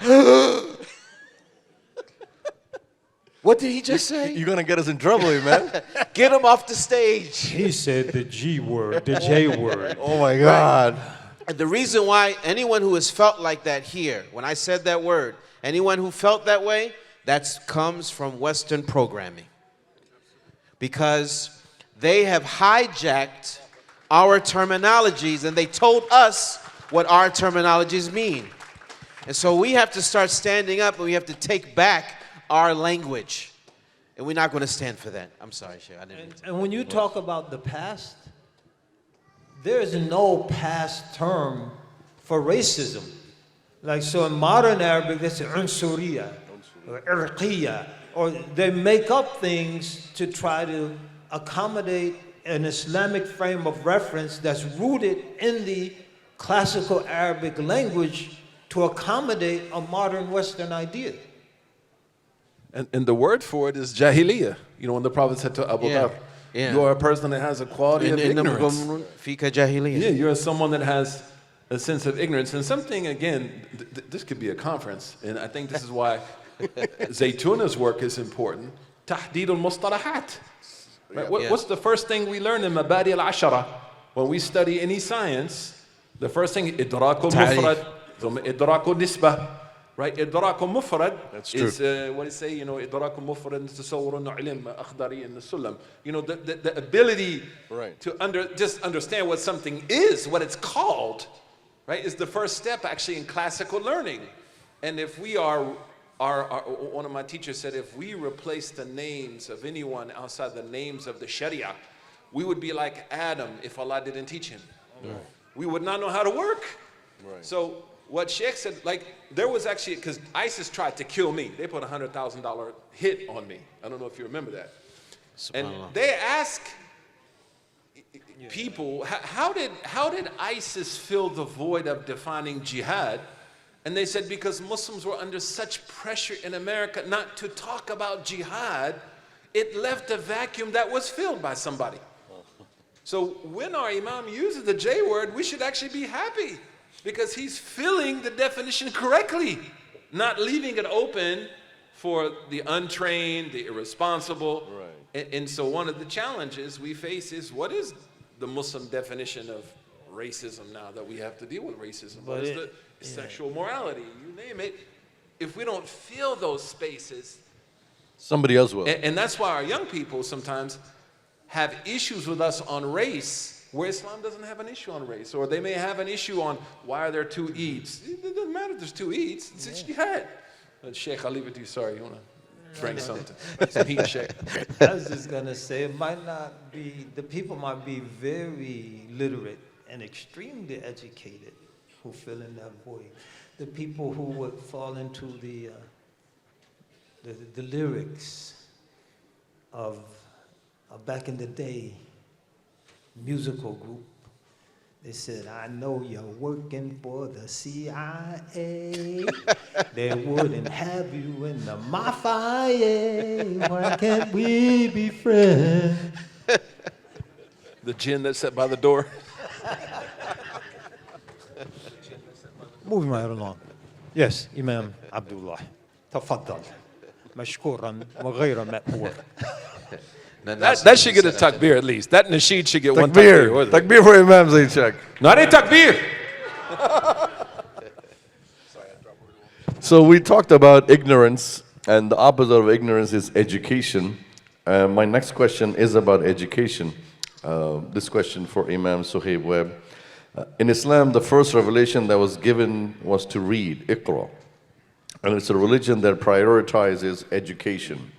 what did he just say? You're going to get us in trouble, man. Get him off the stage. He said the G word, the J word. Oh, my God. And the reason why anyone who has felt like that here, when I said that word, anyone who felt that way, that comes from Western programming. Because they have hijacked our terminologies and they told us what our terminologies mean. And so we have to start standing up and we have to take back our language. And we're not going to stand for that. I'm sorry, Sheikh. And when you talk about the past, there is no past term for racism. Like, so in modern Arabic, they say unsuriya or irqiya, or they make up things to try to accommodate an Islamic frame of reference that's rooted in the classical Arabic language to accommodate a modern Western idea. And the word for it is jahiliyyah. You know, when the Prophet said to Abu Dhar, you are a person that has a quality of ignorance. Yeah, you're someone that has a sense of ignorance. And something, again, this could be a conference, and I think this is why Zaytuna's work is important. Tahdid al-mustalahat. Right? What's the first thing we learn in Mabadi al-Ashara? When we study any science, the first thing, idrak al-mufrad, idrak al-nisbah. Right, إدراك مفرد is what do you say? You know, إدراك مفرد تصور إنه علم أخضري إن السلم. You know, the ability to just understand what something is, what it's called, right, is the first step actually in classical learning. And if we are one of my teachers said, if we replace the names of anyone outside the names of the Sharia, we would be like Adam if Allah didn't teach him. We would not know how to work. So what Sheikh said, like, there was actually, because ISIS tried to kill me. They put a $100,000 hit on me. I don't know if you remember that. And they ask people, how did ISIS fill the void of defining jihad? And they said, because Muslims were under such pressure in America not to talk about jihad, it left a vacuum that was filled by somebody. So when our Imam uses the J word, we should actually be happy, because he's filling the definition correctly, not leaving it open for the untrained, the irresponsible. And so one of the challenges we face is, what is the Muslim definition of racism now that we have to deal with racism? What is the sexual morality? You name it. If we don't fill those spaces, somebody else will. And that's why our young people sometimes have issues with us on race where Islam doesn't have an issue on race, or they may have an issue on why are there two Eids. It doesn't matter if there's two Eids, it's jihad. Sheikh, I'll leave it to you, sorry, you want to bring something? Some heat, Sheikh. I was just gonna say, it might not be, the people might be very literate and extremely educated who fill in that void. The people who would fall into the lyrics of back in the day, musical group. They said, I know you're working for the CIA. They wouldn't have you in the mafia. Why can't we be friends? The jinn that's sat by the door. Moving right along. Yes, Imam Abdullah. تفضل. مشكورا وغير مأمور. That should get a takbir at least. That nasheed should get one takbir. Takbir. Takbir for Imam Zainchak. No, it ain't takbir. So we talked about ignorance, and the opposite of ignorance is education. My next question is about education. This question for Imam Suhaib Webb. In Islam, the first revelation that was given was to read, Iqra. And it's a religion that prioritizes education.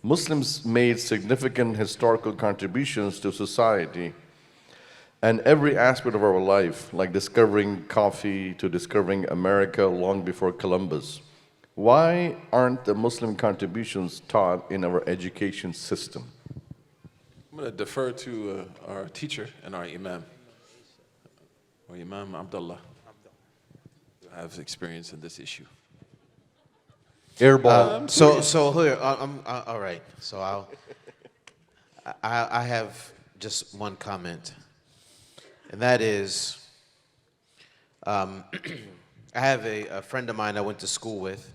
Muslims made significant historical contributions to society and every aspect of our life, like discovering coffee to discovering America long before Columbus. Why aren't the Muslim contributions taught in our education system? I'm going to defer to our teacher and our Imam, or Imam Abdullah, who have experience in this issue. Airball. So here, all right. So I have just one comment, and that is, I have a friend of mine I went to school with.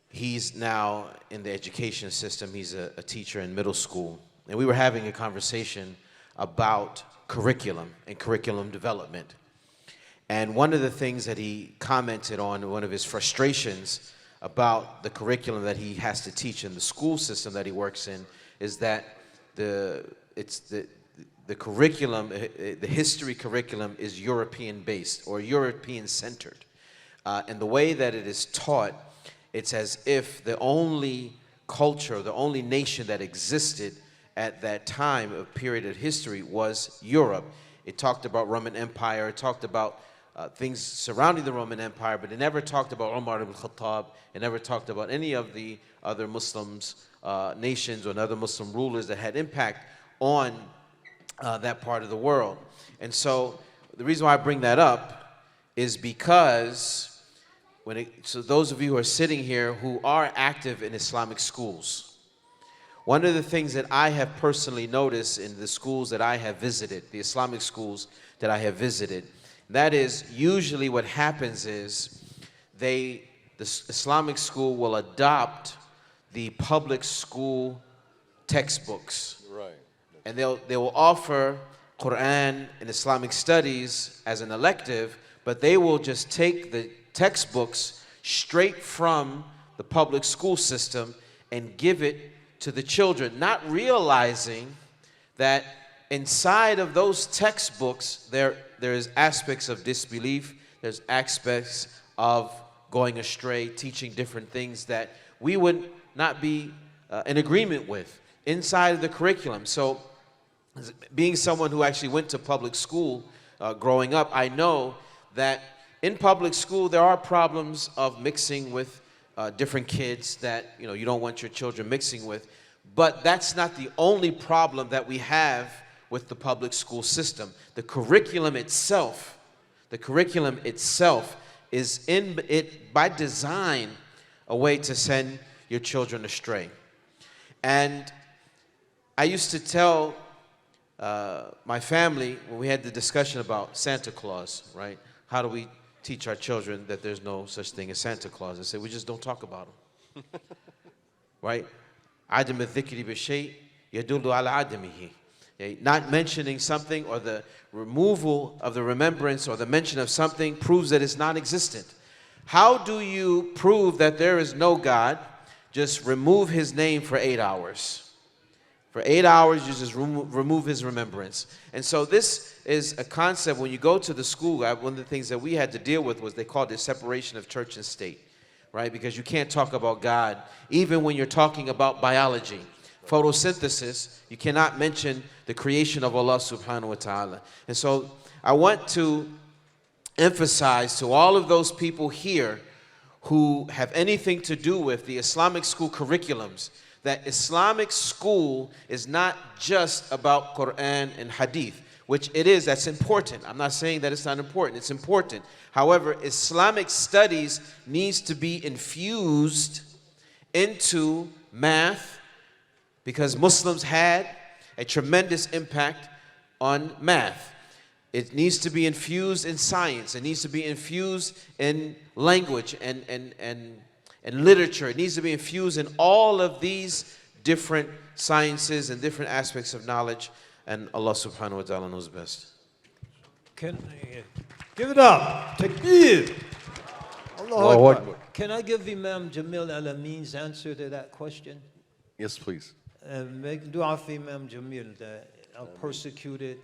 He's now in the education system. He's a teacher in middle school, and we were having a conversation about curriculum and curriculum development. And one of the things that he commented on, one of his frustrations about the curriculum that he has to teach in the school system that he works in, is that the curriculum, the history curriculum is European-based or European-centered. And the way that it is taught, it's as if the only culture, the only nation that existed at that time, a period of history, was Europe. It talked about Roman Empire, it talked about things surrounding the Roman Empire, but it never talked about Umar ibn Khattab. It never talked about any of the other Muslims, nations or other Muslim rulers that had impact on that part of the world. And so the reason why I bring that up is because so those of you who are sitting here who are active in Islamic schools, one of the things that I have personally noticed in the schools that I have visited, the Islamic schools that I have visited, that is, usually what happens is the Islamic school will adopt the public school textbooks. Right. And they will offer Quran and Islamic studies as an elective, but they will just take the textbooks straight from the public school system and give it to the children, not realizing that inside of those textbooks, there is aspects of disbelief, there's aspects of going astray, teaching different things that we would not be in agreement with inside of the curriculum. So being someone who actually went to public school growing up, I know that in public school there are problems of mixing with different kids that you don't want your children mixing with. But that's not the only problem that we have with the public school system. The curriculum itself is in it by design a way to send your children astray. And I used to tell my family when we had the discussion about Santa Claus, right? How do we teach our children that there's no such thing as Santa Claus? I said, we just don't talk about him, right? عدم الذكر بالشيء يدل على عدمه. Not mentioning something or the removal of the remembrance or the mention of something proves that it's non-existent. How do you prove that there is no God? Just remove his name for 8 hours. For 8 hours, you just remove his remembrance. And so this is a concept. When you go to the school, one of the things that we had to deal with was they called it separation of church and state, right? Because you can't talk about God, even when you're talking about biology. Photosynthesis, you cannot mention the creation of Allah subhanahu wa ta'ala. And so I want to emphasize to all of those people here who have anything to do with the Islamic school curriculums that Islamic school is not just about Quran and Hadith, which it is, that's important. I'm not saying that it's not important, it's important. However, Islamic studies needs to be infused into math because Muslims had a tremendous impact on math. It needs to be infused in science. It needs to be infused in language and literature. It needs to be infused in all of these different sciences and different aspects of knowledge. And Allah subhanahu wa ta'ala knows best. Give it up. Takbir. Allahu Akbar. Can I give Imam Jamil Al-Amin's answer to that question? Yes, please. Make dua for Imam Jamil, the persecuted,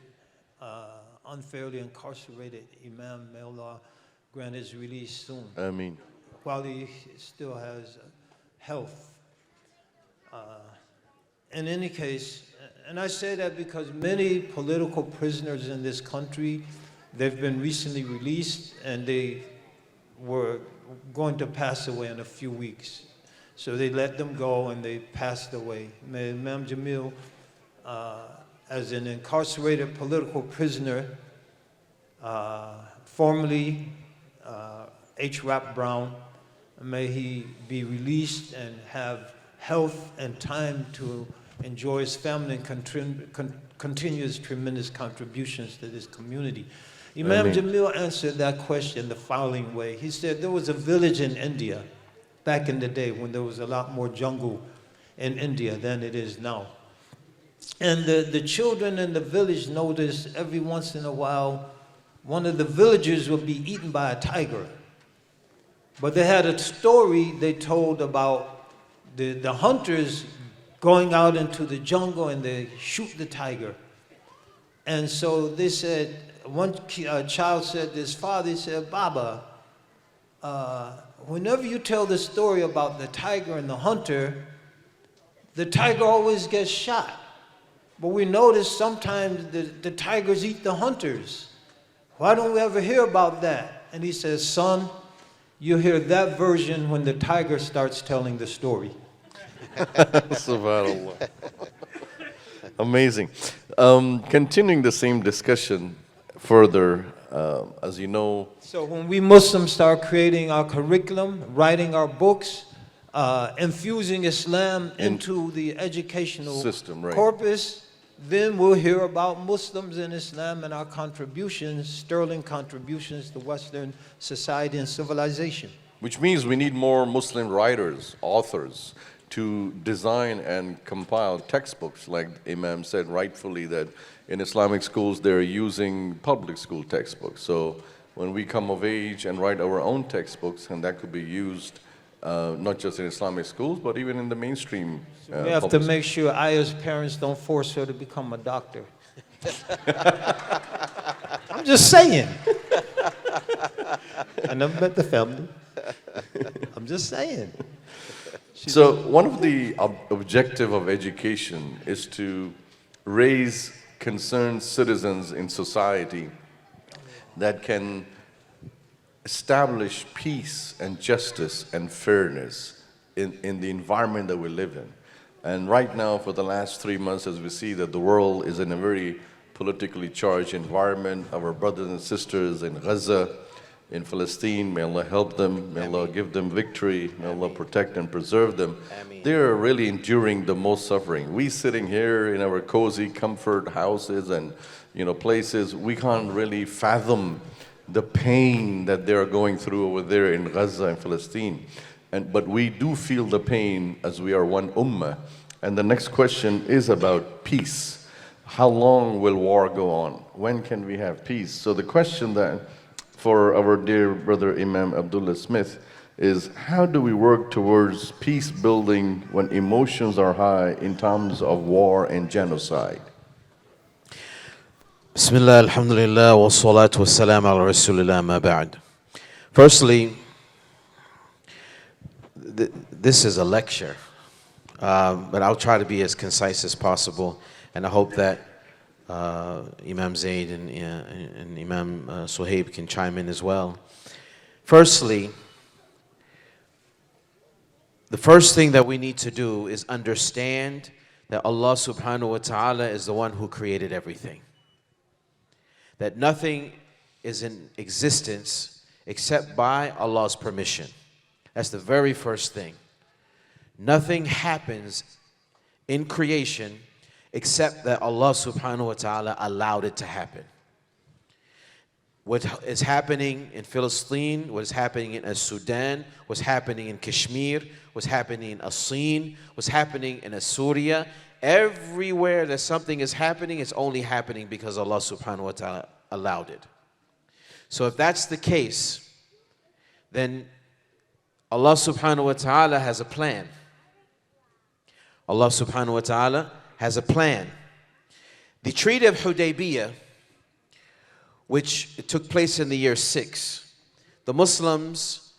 unfairly incarcerated Imam. May Allah grant his release soon. Ameen. While he still has health. In any case, and I say that because many political prisoners in this country, they've been recently released and they were going to pass away in a few weeks. So they let them go and they passed away. May Imam Jamil, as an incarcerated political prisoner, formerly H. Rap Brown, may he be released and have health and time to enjoy his family and continue his tremendous contributions to this community. Imam Jamil answered that question the following way. He said there was a village in India back in the day when there was a lot more jungle in India than it is now. And the children in the village noticed every once in a while one of the villagers would be eaten by a tiger. But they had a story they told about the hunters going out into the jungle and they shoot the tiger. And so they said, one child said to his father, he said, Baba, whenever you tell the story about the tiger and the hunter, the tiger always gets shot. But we notice sometimes the tigers eat the hunters. Why don't we ever hear about that? And he says, son, you hear that version when the tiger starts telling the story. SubhanAllah. Amazing. Continuing the same discussion further, as you know. So when we Muslims start creating our curriculum, writing our books, infusing Islam into the educational system, right, corpus, then we'll hear about Muslims and Islam and our contributions, sterling contributions to Western society and civilization. Which means we need more Muslim writers, authors, to design and compile textbooks, like Imam said rightfully that in Islamic schools they're using public school textbooks. So when we come of age and write our own textbooks, and that could be used not just in Islamic schools, but even in the mainstream. We have to make sure Aya's parents don't force her to become a doctor. I'm just saying. I never met the family. I'm just saying. So one of the objective of education is to raise concerned citizens in society that can establish peace and justice and fairness in the environment that we live in. And right now, for the last 3 months, as we see that the world is in a very politically charged environment, our brothers and sisters in Gaza, in Palestine, may Allah help them, may Allah give them victory, may Allah protect and preserve them. They are really enduring the most suffering. We sitting here in our cozy comfort houses and places, we can't really fathom the pain that they are going through over there in Gaza and Palestine. But we do feel the pain as we are one ummah. And the next question is about peace. How long will war go on? When can we have peace? So the question that for our dear brother Imam Abdullah Smith, he said, is how do we work towards peace building when emotions are high in times of war and genocide? Bismillah, alhamdulillah, wa salatu wa salam ala rasulillah ma ba'd. Firstly, this is a lecture, but I'll try to be as concise as possible, and I hope that Imam Zaid and Imam Suhaib can chime in as well. Firstly, the first thing that we need to do is understand that Allah subhanahu wa ta'ala is the one who created everything. That nothing is in existence except by Allah's permission. That's the very first thing. Nothing happens in creation except that Allah subhanahu wa ta'ala allowed it to happen. What is happening in Palestine, what is happening in Sudan, what's happening in Kashmir, what's happening in Asin, what's happening in Syria, everywhere that something is happening, it's only happening because Allah subhanahu wa ta'ala allowed it. So if that's the case, then Allah subhanahu wa ta'ala has a plan. Allah subhanahu wa ta'ala has a plan. The Treaty of Hudaybiyah, which took place in the year 6, the Muslims,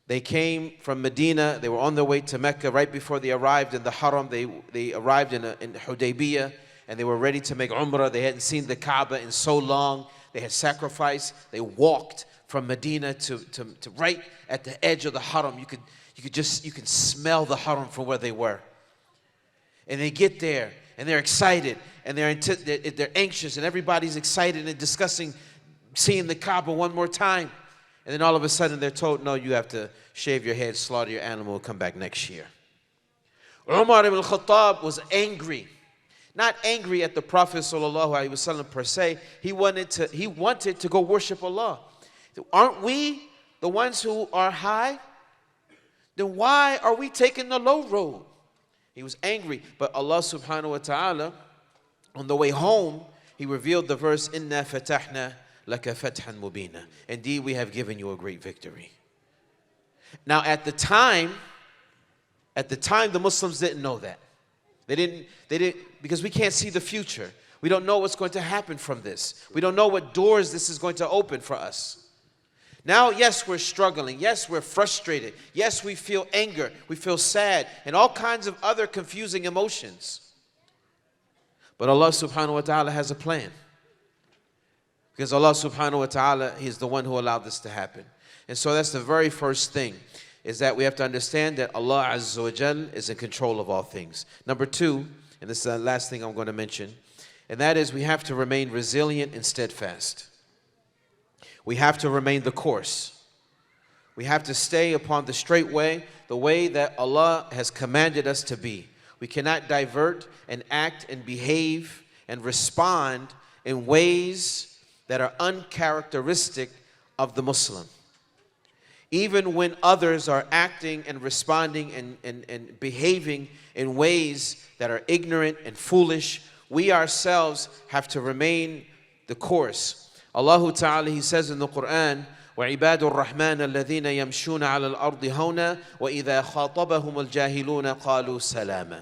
they came from Medina, they were on their way to Mecca. Right before they arrived in the Haram, they arrived in Hudaybiyah, and they were ready to make Umrah. They hadn't seen the Kaaba in so long. They had sacrificed. They walked from Medina to right at the edge of the Haram. You can smell the Haram from where they were. And they get there, and they're excited, and they're anxious, and everybody's excited and discussing seeing the Kaaba one more time. And then all of a sudden they're told, no, you have to shave your head, slaughter your animal, come back next year. Umar ibn al-Khattab was angry. Not angry at the Prophet ﷺ per se. He wanted to go worship Allah. Aren't we the ones who are high? Then why are we taking the low road? He was angry. But Allah subhanahu wa ta'ala, on the way home, He revealed the verse, Inna fatahna laka fathan mubina. Indeed, we have given you a great victory. Now, at the time, the Muslims didn't know that. They didn't, because we can't see the future. We don't know what's going to happen from this. We don't know what doors this is going to open for us. Now, yes, we're struggling. Yes, we're frustrated. Yes, we feel anger. We feel sad and all kinds of other confusing emotions. But Allah subhanahu wa ta'ala has a plan. Because Allah subhanahu wa ta'ala, He's the one who allowed this to happen. And so that's the very first thing, is that we have to understand that Allah Azza wa Jal is in control of all things. Number two, and this is the last thing I'm going to mention, and that is we have to remain resilient and steadfast. We have to remain the course. We have to stay upon the straight way, the way that Allah has commanded us to be. We cannot divert and act and behave and respond in ways that are uncharacteristic of the Muslim. Even when others are acting and responding and behaving in ways that are ignorant and foolish, we ourselves have to remain the course. Allah Ta'ala, He says in the Quran, وَعِبَادُ الرَّحْمَنَ الَّذِينَ يَمْشُونَ عَلَى الْأَرْضِ هَوْنًا وَإِذَا خَاطَبَهُمُ الْجَاهِلُونَ قَالُوا سَلَامًا.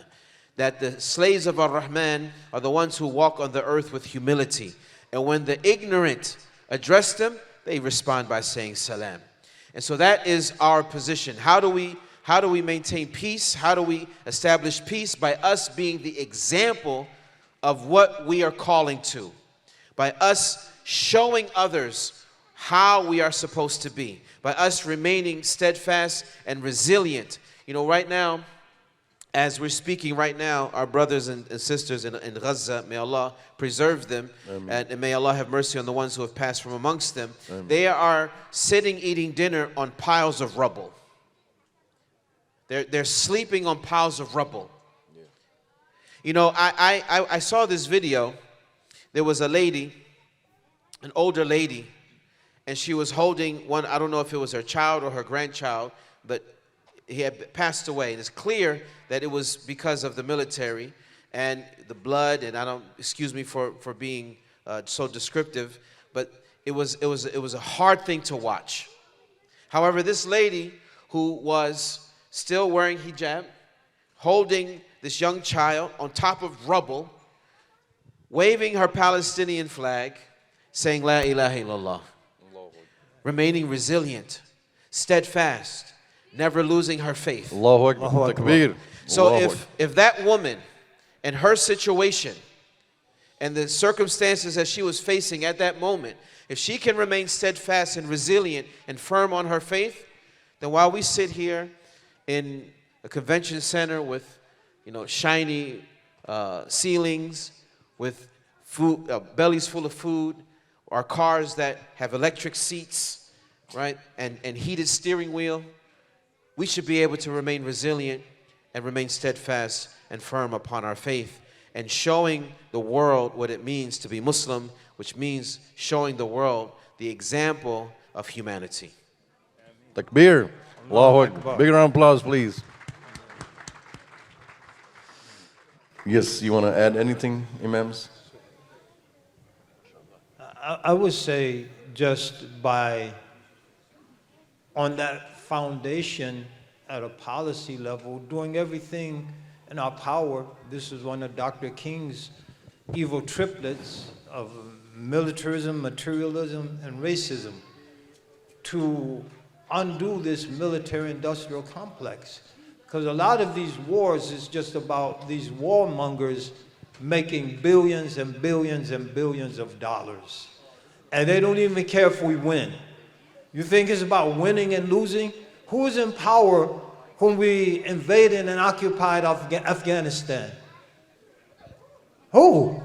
That the slaves of Ar-Rahman are the ones who walk on the earth with humility. And when the ignorant address them, they respond by saying salam. And so that is our position. How do we maintain peace? How do we establish peace? By us being the example of what we are calling to. By us showing others how we are supposed to be. By us remaining steadfast and resilient. You know, right now, as we're speaking right now, our brothers and sisters in Gaza, may Allah preserve them, and may Allah have mercy on the ones who have passed from amongst them. Amen. They are sitting eating dinner on piles of rubble. They're sleeping on piles of rubble. Yeah. You know, I saw this video. There was a lady, an older lady, and she was holding one, I don't know if it was her child or her grandchild, but he had passed away. And it's clear that it was because of the military and the blood, and excuse me for being so descriptive, but it was a hard thing to watch. However, this lady who was still wearing hijab, holding this young child on top of rubble, waving her Palestinian flag, saying La ilaha illallah, remaining resilient, steadfast, never losing her faith. Allahu Akbar. Allahu Akbar. Takbir. So Allahu if that woman and her situation and the circumstances that she was facing at that moment, if she can remain steadfast and resilient and firm on her faith, then while we sit here in a convention center with, shiny ceilings, with food, bellies full of food, our cars that have electric seats, right, and heated steering wheel, we should be able to remain resilient and remain steadfast and firm upon our faith and showing the world what it means to be Muslim, which means showing the world the example of humanity. Takbir. Allahu Akbar. Big round of applause, please. Yes, you want to add anything, Imams? I would say just by, on that foundation at a policy level, doing everything in our power. This is one of Dr. King's evil triplets of militarism, materialism, and racism, to undo this military-industrial complex. Because a lot of these wars is just about these warmongers making billions and billions and billions of dollars. And they don't even care if we win. You think it's about winning and losing? Who is in power when we invaded and occupied Afghanistan? Who?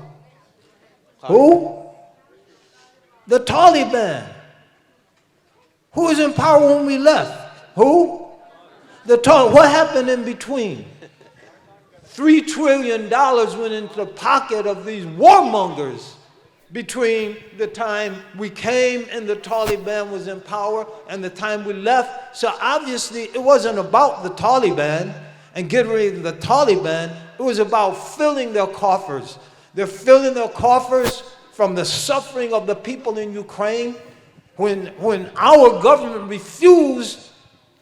Who? The Taliban. Who is in power when we left? Who? The Taliban. What happened in between? $3 trillion went into the pocket of these warmongers between the time we came and the Taliban was in power and the time we left. So obviously it wasn't about the Taliban and getting rid of the Taliban. It was about filling their coffers. They're filling their coffers from the suffering of the people in Ukraine when our government refused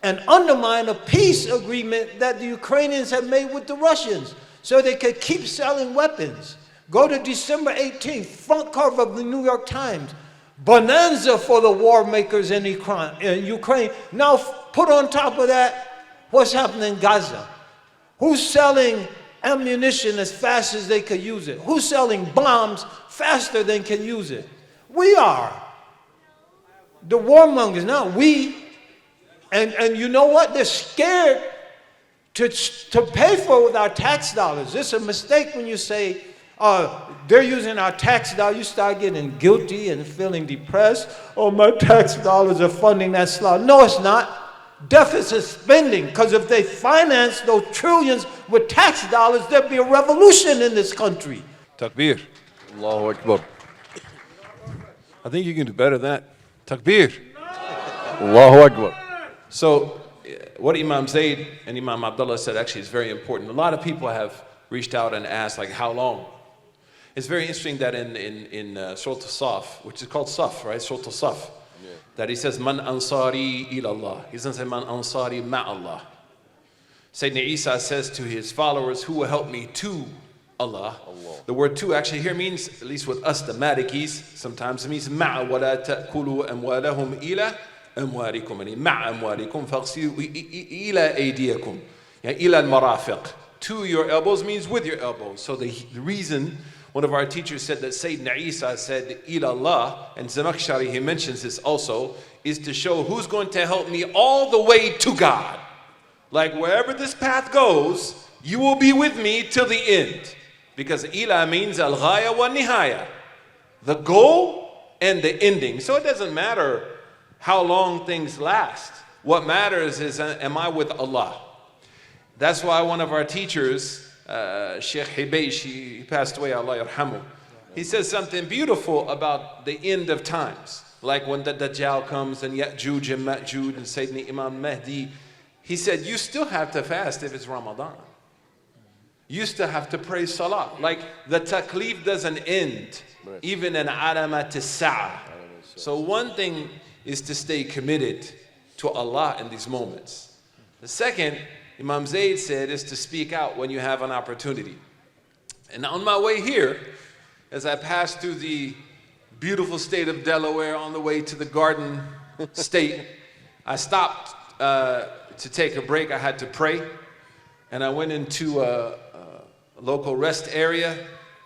and undermined a peace agreement that the Ukrainians had made with the Russians so they could keep selling weapons. Go to December 18th, front cover of the New York Times. Bonanza for the war makers in Ukraine. Now put on top of that, what's happening in Gaza? Who's selling ammunition as fast as they could use it? Who's selling bombs faster than can use it? We are. The warmongers, not we. And you know what? They're scared to pay for it with our tax dollars. It's a mistake when you say, they're using our tax dollars. You start getting guilty and feeling depressed. Oh, my tax dollars are funding that slaughter. No, it's not. Deficit spending, because if they finance those trillions with tax dollars, there'd be a revolution in this country. Takbir. Allahu Akbar. I think you can do better than that. Takbir. Allahu Akbar. So what Imam Zayd and Imam Abdullah said actually is very important. A lot of people have reached out and asked, like, how long? It's very interesting that in Surah Al-Saf, which is called Saf, right? Surah Al-Saf, that he says, Man ansari ila Allah. He doesn't say, Man ansari ma'Allah. Sayyidina Isa says to his followers, who will help me to Allah? The word to actually here means, at least with us, the Malikis, sometimes it means ma'a wa la ta'kulu amwalahum ila amwalikum. Yani ma'a amwalikum faghsilu ila aydiyakum. Yani ila al-marafiq. To your elbows means with your elbows. So the reason one of our teachers said that Sayyidina Isa said ila Allah, and Zamakhshari, he mentions this also, is to show who's going to help me all the way to God. Like wherever this path goes, you will be with me till the end. Because ila means al-ghaya wa nihaya, the goal and the ending. So it doesn't matter how long things last. What matters is, am I with Allah? That's why one of our teachers, Sheikh Hibaysh, he passed away, Allah yarhamu. He says something beautiful about the end of times. Like when the Dajjal comes and Ya'juj and Ma'juj and Sayyidina Imam Mahdi. He said, you still have to fast if it's Ramadan. You still have to pray Salah. Like the taklif doesn't end, even in alamat as-sa'a. So one thing is to stay committed to Allah in these moments. The second, Imam Zayd said, is to speak out when you have an opportunity. And on my way here, as I passed through the beautiful state of Delaware on the way to the Garden State, I stopped to take a break. I had to pray. And I went into a local rest area.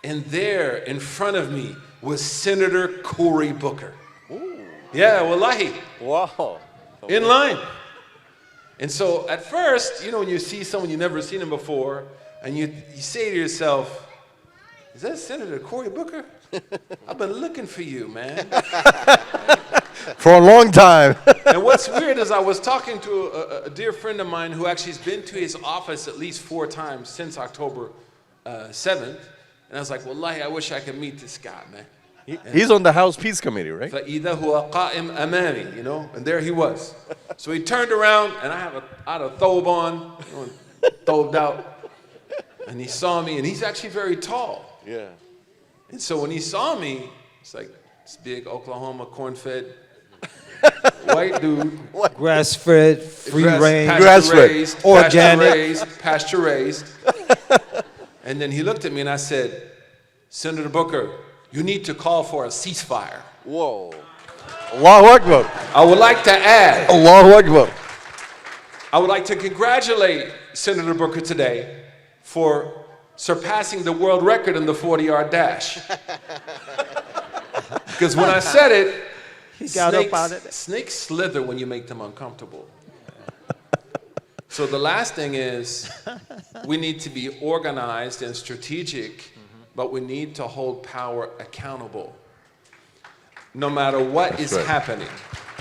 And there in front of me was Senator Cory Booker. Ooh. Yeah, wallahi. Wow. In line. And so at first, you know, when you see someone you've never seen him before, and you say to yourself, is that Senator Cory Booker? I've been looking for you, man. For a long time. And what's weird is I was talking to a dear friend of mine who actually has been to his office at least 4 times since October 7th. And I was like, wallahi, I wish I could meet this guy, man. He's on the House Peace Committee, right? فَإِذَا هُوَ قَائِمْ أَمَامِي, you know, and there he was. So he turned around, and I had a thobe on, you know, thobed out, and he saw me, and he's actually very tall. Yeah. And so when he saw me, it's like this big Oklahoma corn-fed white dude, Grass-fed, free range, pasture-raised, organic. pasture-raised. And then he looked at me, and I said, Senator Booker, you need to call for a ceasefire. Whoa. Allahu Akbar. I would like to add, Allahu Akbar. I would like to congratulate Senator Booker today for surpassing the world record in the 40-yard dash. Because when I said it, He got up out of it. snakes slither when you make them uncomfortable. So the last thing is, we need to be organized and strategic, but we need to hold power accountable, no matter what is happening.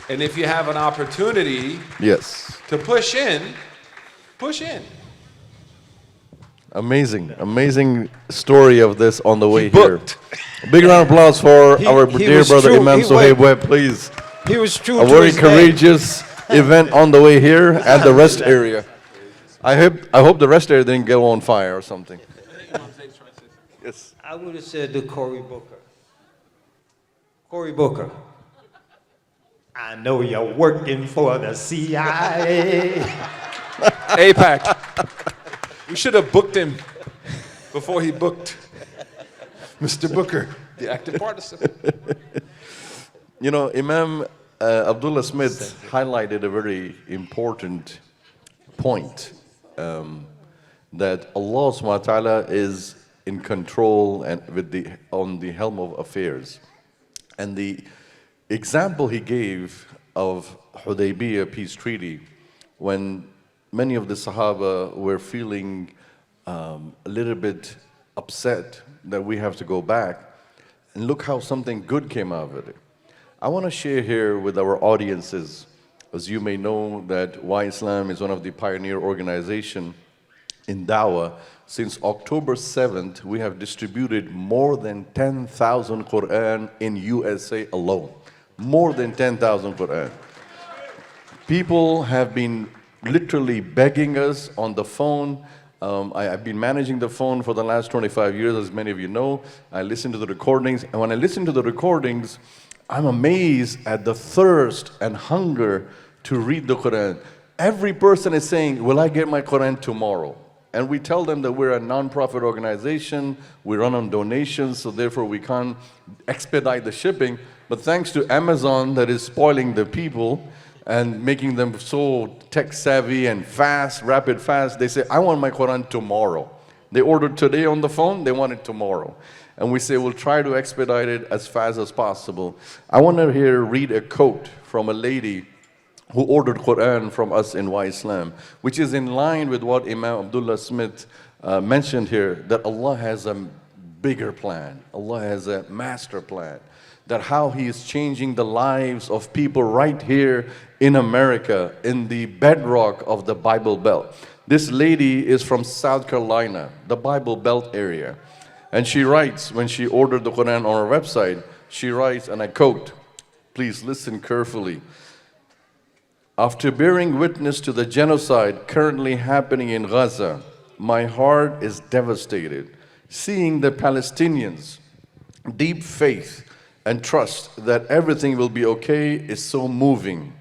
And if you have an opportunity Yes. to push in, push in. Amazing, amazing story of this on the way here. booked. Big round of applause for He- our he dear was brother true. Imam He Suhaib went- Webb, please. He was true A to very his name. courageous event on the way here at the rest area. I hope the rest area didn't go on fire or something. Yes. I would have said to Cory Booker, Cory Booker, I know you're working for the CIA. APAC. We should have booked him before he booked Mr. Booker, the active participle. You know, Imam Abdullah Smith highlighted a very important point, that Allah subhanahu wa ta'ala is in control and on the helm of affairs. And the example he gave of Hudaybiyah peace treaty, when many of the Sahaba were feeling a little bit upset that we have to go back, and look how something good came out of it. I want to share here with our audiences, as you may know, that Why Islam is one of the pioneer organizations in Dawah. Since October 7th, we have distributed more than 10,000 Quran in USA alone. More than 10,000 Quran. People have been literally begging us on the phone. I've been managing the phone for the last 25 years, as many of you know. I listen to the recordings, and when I listen to the recordings, I'm amazed at the thirst and hunger to read the Quran. Every person is saying, will I get my Quran tomorrow? And we tell them that we're a non-profit organization, we run on donations, so therefore we can't expedite the shipping. But thanks to Amazon that is spoiling the people and making them so tech savvy and fast, rapid fast, they say, I want my Quran tomorrow. They ordered today on the phone, they want it tomorrow. And we say, we'll try to expedite it as fast as possible. I want to here read a quote from a lady who ordered Quran from us in Why Islam, which is in line with what Imam Abdullah Smith mentioned here, that Allah has a bigger plan. Allah has a master plan. That how He is changing the lives of people right here in America, in the bedrock of the Bible Belt. This lady is from South Carolina, the Bible Belt area. And she writes, when she ordered the Quran on her website, she writes, and I quote, please listen carefully. After bearing witness to the genocide currently happening in Gaza, my heart is devastated. Seeing the Palestinians' deep faith and trust that everything will be okay is so moving.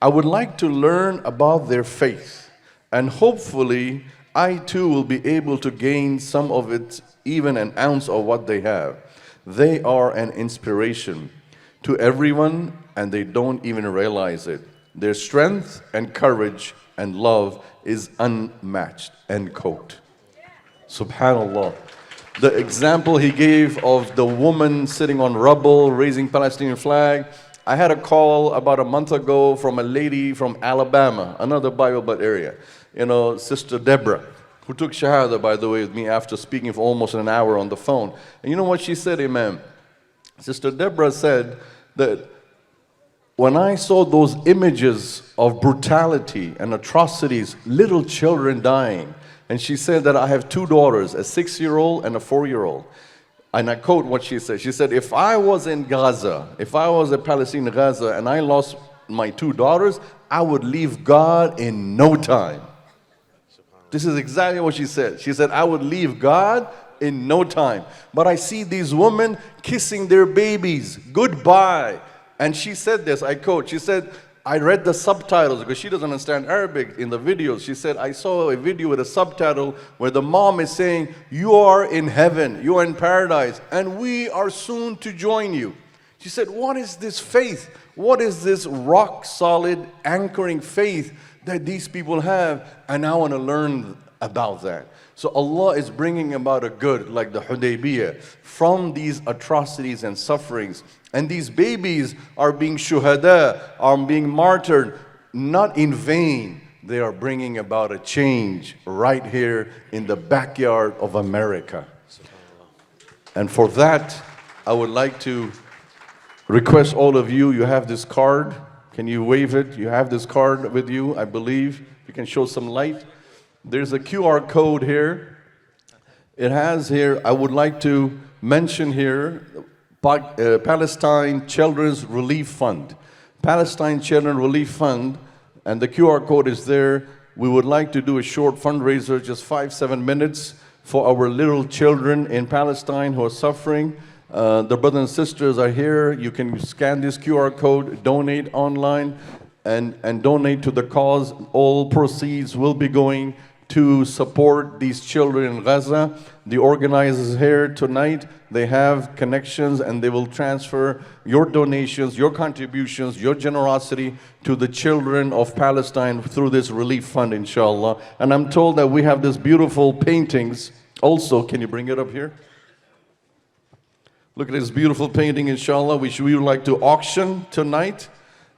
I would like to learn about their faith. And hopefully, I too will be able to gain some of it, even an ounce of what they have. They are an inspiration to everyone, and they don't even realize it. Their strength and courage and love is unmatched. End quote. Subhanallah. The example he gave of the woman sitting on rubble, raising Palestinian flag. I had a call about a month ago from a lady from Alabama, another Bible Belt area. You know, Sister Deborah, who took Shahada, by the way, with me after speaking for almost an hour on the phone. And you know what she said, Imam? Sister Deborah said that when I saw those images of brutality and atrocities, little children dying, and she said that I have two daughters, a 6-year-old and a 4-year-old. And I quote what she said. She said, if I was in Gaza, if I was a Palestinian in Gaza and I lost my two daughters, I would leave God in no time. This is exactly what she said. She said, I would leave God in no time. But I see these women kissing their babies goodbye. And she said this, I quote, she said, I read the subtitles because she doesn't understand Arabic in the videos. She said, I saw a video with a subtitle where the mom is saying, you are in heaven, you are in paradise, and we are soon to join you. She said, what is this faith? What is this rock solid anchoring faith that these people have? And I want to learn about that. So Allah is bringing about a good, like the Hudaybiyah, from these atrocities and sufferings. And these babies are being shuhada, are being martyred, not in vain. They are bringing about a change right here in the backyard of America. And for that, I would like to request all of you, you have this card. Can you wave it? You have this card with you, I believe. You can show some light. There's a QR code here. It has here, I would like to mention here, Palestine Children's Relief Fund. Palestine Children Relief Fund, and the QR code is there. We would like to do a short fundraiser, just 5-7 minutes, for our little children in Palestine who are suffering. The brothers and sisters are here. You can scan this QR code, donate online, and donate to the cause. All proceeds will be going to support these children in Gaza. The organizers here tonight, they have connections and they will transfer your donations, your contributions, your generosity to the children of Palestine through this relief fund, inshallah. And I'm told that we have these beautiful paintings also. Can you bring it up here? Look at this beautiful painting, inshallah, which we would like to auction tonight.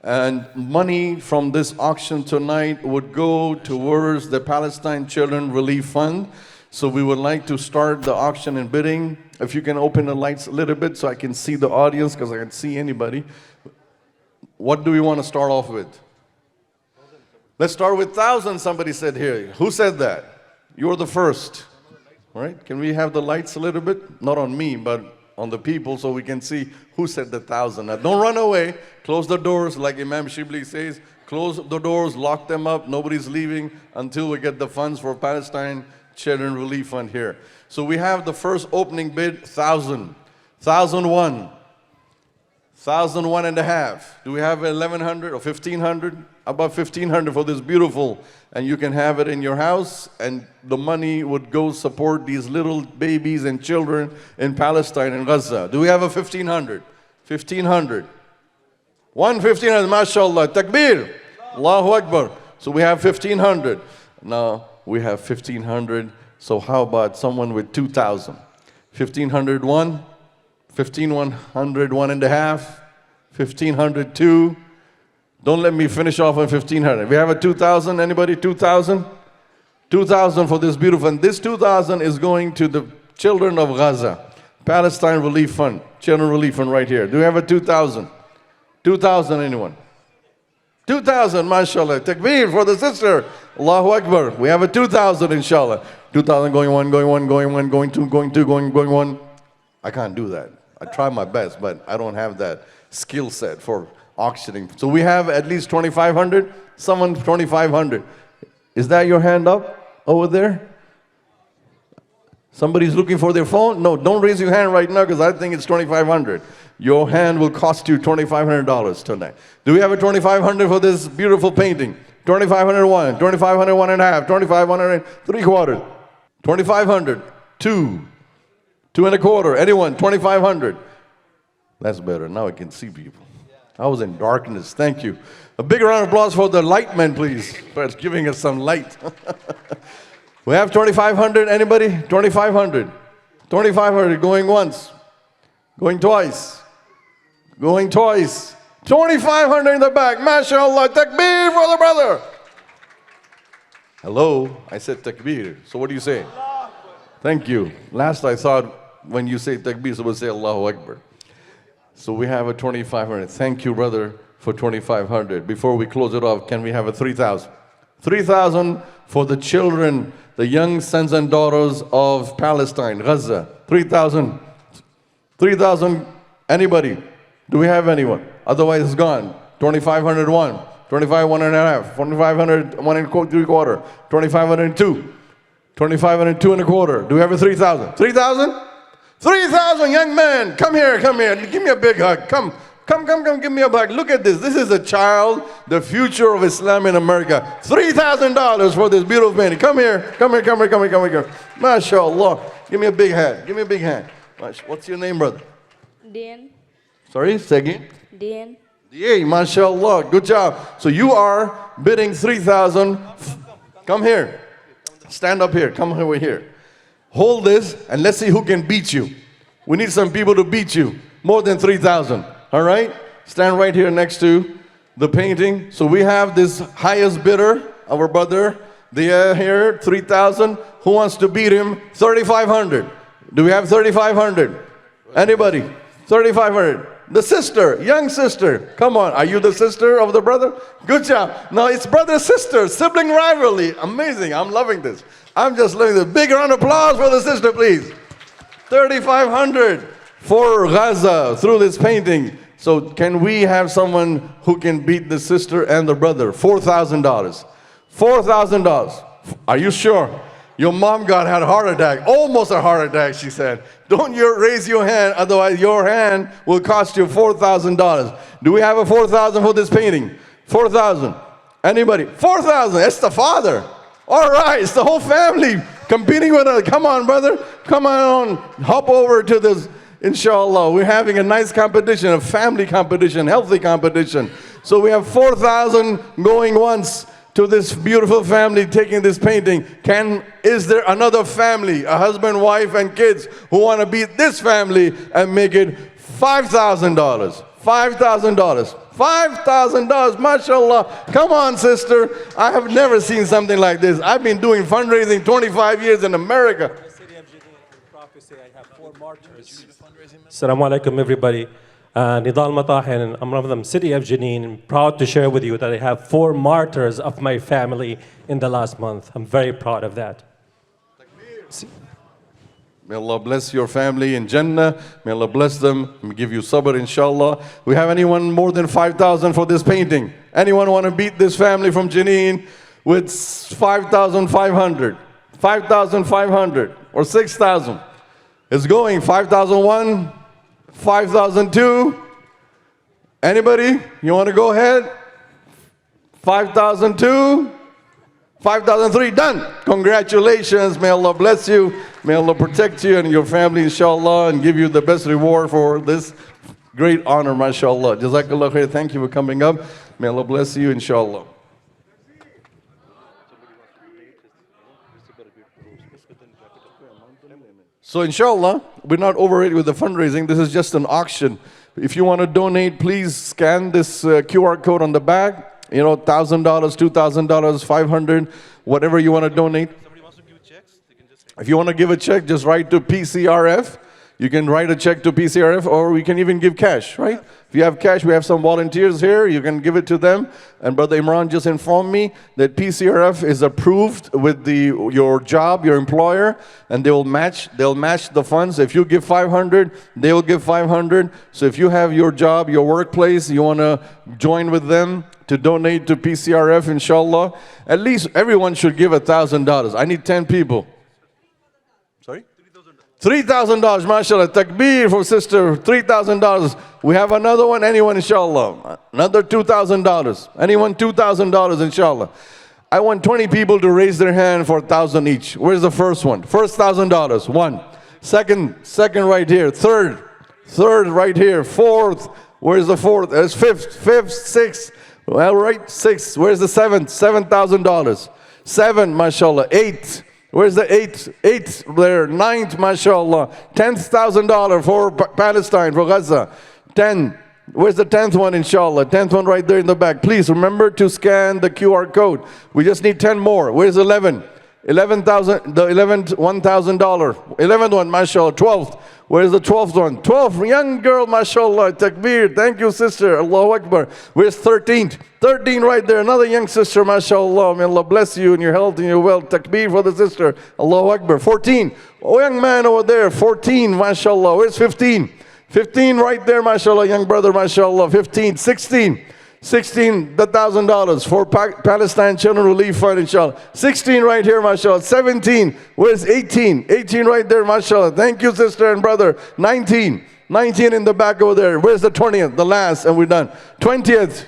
And money from this auction tonight would go towards the Palestine Children Relief Fund. So we would like to start the auction and bidding. If you can open the lights a little bit so I can see the audience, because I can't see anybody. What do we want to start off with? Let's start with 1,000, somebody said here. Who said that? You're the first. All right, can we have the lights a little bit? Not on me, but on the people, so we can see who said the 1,000. Now don't run away. Close the doors, like Imam Shibli says. Close the doors, lock them up. Nobody's leaving until we get the funds for Palestine Children Relief Fund here. So we have the first opening bid, 1,000. 1,001. 1,001 and a half. Do we have 1,100 or 1,500? About 1,500 for this beautiful, and you can have it in your house, and the money would go support these little babies and children in Palestine and Gaza. Do we have a 1,500? 1,500. 1,500, mashallah, takbir, Allahu Akbar. So we have 1,500. Now we have 1,500. So how about someone with 2,000? 1,500 one, 1,100 one and a half, 1,500 two. Don't let me finish off on 1,500. We have a 2,000. Anybody? 2,000? 2,000 for this beautiful. And this 2,000 is going to the children of Gaza. Palestine Relief Fund. Children Relief Fund right here. Do we have a 2,000? 2,000 anyone? 2,000, mashallah. Takbir for the sister. Allahu Akbar. We have a 2,000, inshallah. 2,000 going one, going one, going one, going two, going two, going one. I can't do that. I try my best, but I don't have that skill set for auctioning. So we have at least 2,500. Someone 2,500. Is that your hand up over there? Somebody's looking for their phone? No, don't raise your hand right now because I think it's 2,500. Your hand will cost you $2,500 tonight. Do we have a 2,500 for this beautiful painting? 2,501, 2,501 and a half, 2,500 and three quarters, 2,500, two, two and a quarter. Anyone? 2,500. That's better. Now I can see people. I was in darkness. Thank you. A big round of applause for the light men, please, for giving us some light. We have 2,500. Anybody? 2,500. 2,500 going once, going twice, going twice. 2,500 in the back. MashaAllah. Takbir for the brother. Hello. I said takbir. So what do you say? Thank you. Last I thought when you say takbir, someone say Allahu Akbar. So we have a 2,500. Thank you, brother, for 2,500. Before we close it off, can we have a 3,000? 3,000 for the children, the young sons and daughters of Palestine, Gaza. 3,000. 3,000. Anybody? Do we have anyone? Otherwise, it's gone. 2,501. 25, one and a half. 2,500, one and three quarter. 2,502. 2,502 and a quarter. Do we have a 3,000? 3,000? 3,000 young men. Come here, come here. Give me a big hug. Come, give me a hug. Look at this. This is a child, the future of Islam in America. $3,000 for this beautiful man. Come here. MashaAllah. Give me a big hand. Give me a big hand. What's your name, brother? Dan. Sorry, say again. Dan. Yay, MashaAllah. Good job. So you are bidding 3,000. Come here. Stand up here. Come over here. Hold this and let's see who can beat you. We need some people to beat you. More than 3,000. All right? Stand right here next to the painting. So we have this highest bidder, our brother. They are here, 3,000. Who wants to beat him? 3,500. Do we have 3,500? Anybody? 3,500. The sister, young sister. Come on. Are you the sister of the brother? Good job. No, it's brother-sister, sibling rivalry. Amazing. I'm loving this. I'm just loving this. Big round of applause for the sister, please. 3,500 for Gaza through this painting. So can we have someone who can beat the sister and the brother? $4,000. $4,000. Are you sure? Your mom had a heart attack, almost a heart attack, she said. Don't you raise your hand, otherwise your hand will cost you $4,000. Do we have a 4,000 for this painting? 4,000. Anybody? 4,000. It's the father. All right, it's the whole family competing with us. Come on, brother. Come on, hop over to this. Inshallah, we're having a nice competition, a family competition, healthy competition. So we have 4,000 going once to this beautiful family taking this painting. Is there another family, a husband, wife, and kids who want to beat this family and make it $5,000? $5,000. $5,000, mashallah. Come on, sister. I have never seen something like this. I've been doing fundraising 25 years in America. Assalamu alaikum, everybody. Nidal Matahin, I'm one of them, City of Jenin. Proud to share with you that I have 4 martyrs of my family in the last month. I'm very proud of that. May Allah bless your family in Jannah. May Allah bless them and give you sabr, inshallah. We have anyone more than 5,000 for this painting? Anyone want to beat this family from Jenin with 5,500? 5,500 or 6,000? It's going 5,001, 5,002. Anybody? You want to go ahead? 5,002, 5,003. Done. Congratulations. May Allah bless you. May Allah protect you and your family, inshallah, and give you the best reward for this great honor, mashallah. Jazakallah khair. Thank you for coming up. May Allah bless you, inshallah. So inshallah, we're not over it with the fundraising. This is just an auction. If you want to donate, please scan this QR code on the back. You know, $1,000, $2,000, $500, whatever you want to donate. If you want to give a check, just write to PCRF. You can write a check to PCRF, or we can even give cash, right? If you have cash, we have some volunteers here. You can give it to them. And Brother Imran just informed me that PCRF is approved with your job, your employer, and they'll match the funds. If you give 500, they will give 500. So if you have your job, your workplace, you want to join with them to donate to PCRF, inshallah, at least everyone should give $1,000. I need 10 people. Sorry? $3,000, mashallah. Takbir for sister, $3,000. We have another one. Anyone, inshallah? Another $2,000. Anyone, $2,000, inshallah. I want 20 people to raise their hand for 1,000 each. Where's the first one? First $1,000. One. Second right here. Third right here. Fourth. Where's the fourth? There's fifth, sixth. Well, right, sixth. Where's the seventh? $7,000. Seven, mashallah. Eight. Where's the eighth there? Ninth, mashallah. $10,000 for Palestine, for Gaza. 10. Where's the 10th one, inshallah? 10th one right there in the back. Please remember to scan the QR code. We just need 10 more. Where's 11? 11,000, the 11th, $1,000. 11th one, mashallah. 12th. Where's the 12th one? 12th, young girl, mashallah. Takbir. Thank you, sister. Allahu Akbar. Where's 13th? 13 right there. Another young sister, mashallah. May Allah bless you in your health and your wealth. Takbir for the sister. Allahu Akbar. 14. Oh, young man over there. 14, mashallah. Where's 15? 15 right there, mashallah, young brother, mashallah. 15, 16, the $1,000 for Palestine Children Relief Fund, inshallah. 16 right here, mashallah. 17, where's 18? 18 right there, mashallah. Thank you, sister and brother. 19 in the back over there. Where's the 20th, the last, and we're done. 20th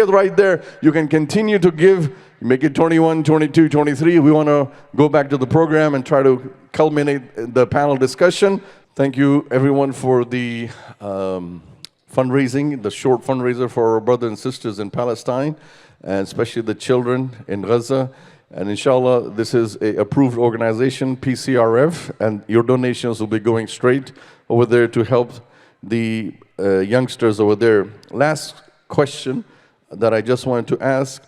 right there. You can continue to give. Make it 21, 22, 23. We want to go back to the program and try to culminate the panel discussion. Thank you, everyone, for the fundraising, the short fundraiser for our brothers and sisters in Palestine, and especially the children in Gaza. And inshallah, this is an approved organization, PCRF, and your donations will be going straight over there to help the youngsters over there. Last question that I just wanted to ask.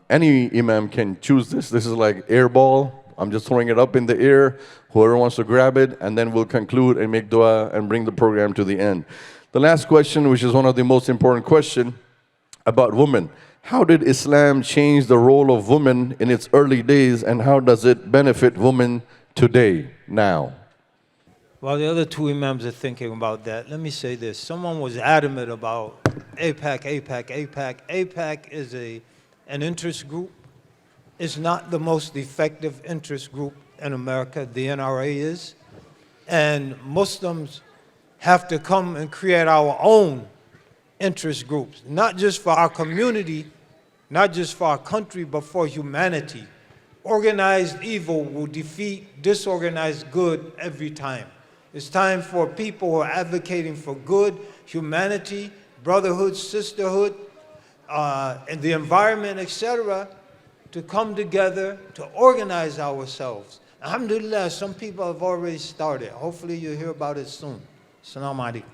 Any imam can choose this. This is like air ball. I'm just throwing it up in the air. Whoever wants to grab it, and then we'll conclude and make dua and bring the program to the end. The last question, which is one of the most important questions about women. How did Islam change the role of women in its early days, and how does it benefit women today, now? While the other two imams are thinking about that, let me say this. Someone was adamant about AIPAC. AIPAC is an interest group. It's not the most effective interest group in America. The NRA is. And Muslims have to come and create our own interest groups, not just for our community, not just for our country, but for humanity. Organized evil will defeat disorganized good every time. It's time for people who are advocating for good, humanity, brotherhood, sisterhood, and the environment, etc., to come together, to organize ourselves. Alhamdulillah, some people have already started. Hopefully you'll hear about it soon. Assalamu alaikum.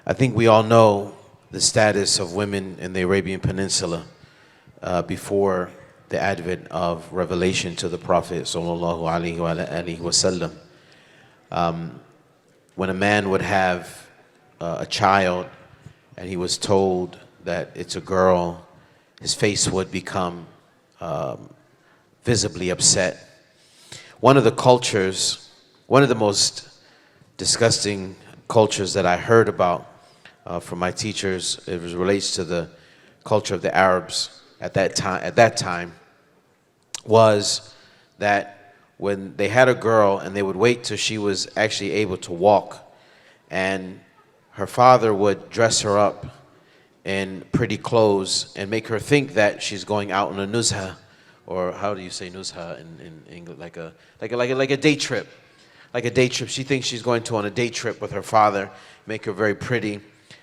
I think we all know the status of women in the Arabian Peninsula before the advent of revelation to the Prophet sallallahu alaihi wasallam. When a man would have a child and he was told that it's a girl, his face would become visibly upset. One of the cultures, one of the most disgusting cultures that I heard about from my teachers, it relates to the culture of the Arabs at that time, was that when they had a girl and they would wait till she was actually able to walk, and her father would dress her up in pretty clothes and make her think that she's going out on a nuzha, or how do you say nuzha in English? Like a day trip. Like a day trip. She thinks she's going on a day trip with her father, make her very pretty,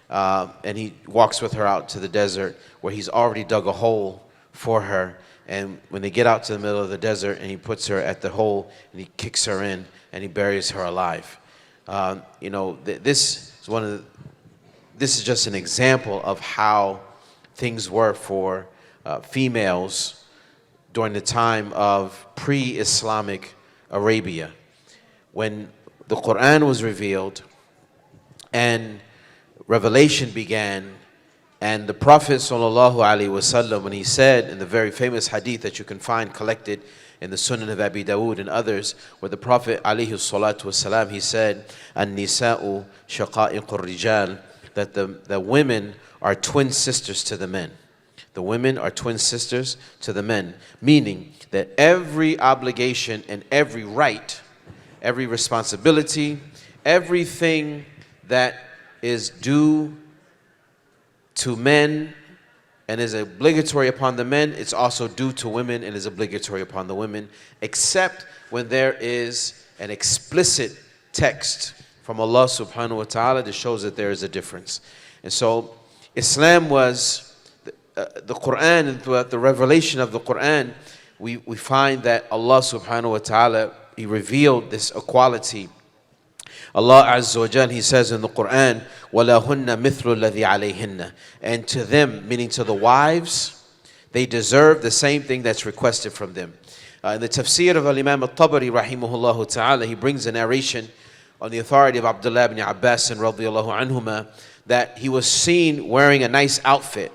and he walks with her out to the desert where he's already dug a hole for her. And when they get out to the middle of the desert, and he puts her at the hole and he kicks her in and he buries her alive. You know, this is just an example of how things were for females during the time of pre-Islamic Arabia, when the Quran was revealed and revelation began. And the Prophet ﷺ, when he said in the very famous hadith that you can find collected in the Sunan of Abi Dawood and others, where the Prophet ﷺ, he said, "An-nisa'u shaqa'iqur rijal," that the women are twin sisters to the men. The women are twin sisters to the men, meaning that every obligation and every right, every responsibility, everything that is due to men and is obligatory upon the men, it's also due to women and is obligatory upon the women, except when there is an explicit text from Allah subhanahu wa ta'ala that shows that there is a difference. And so Islam was the Quran, and throughout the revelation of the Quran, we find that Allah subhanahu wa ta'ala, He revealed this equality. Allah Azza wa Jal, He says in the Quran, وَلَهُنَّ مِثْلُ الَّذِي عَلَيْهِنَّ. And to them, meaning to the wives, they deserve the same thing that's requested from them. In the tafsir of Imam al-Tabari, rahimahullah ta'ala, he brings a narration on the authority of Abdullah ibn Abbas and radiyallahu anhuma, that he was seen wearing a nice outfit.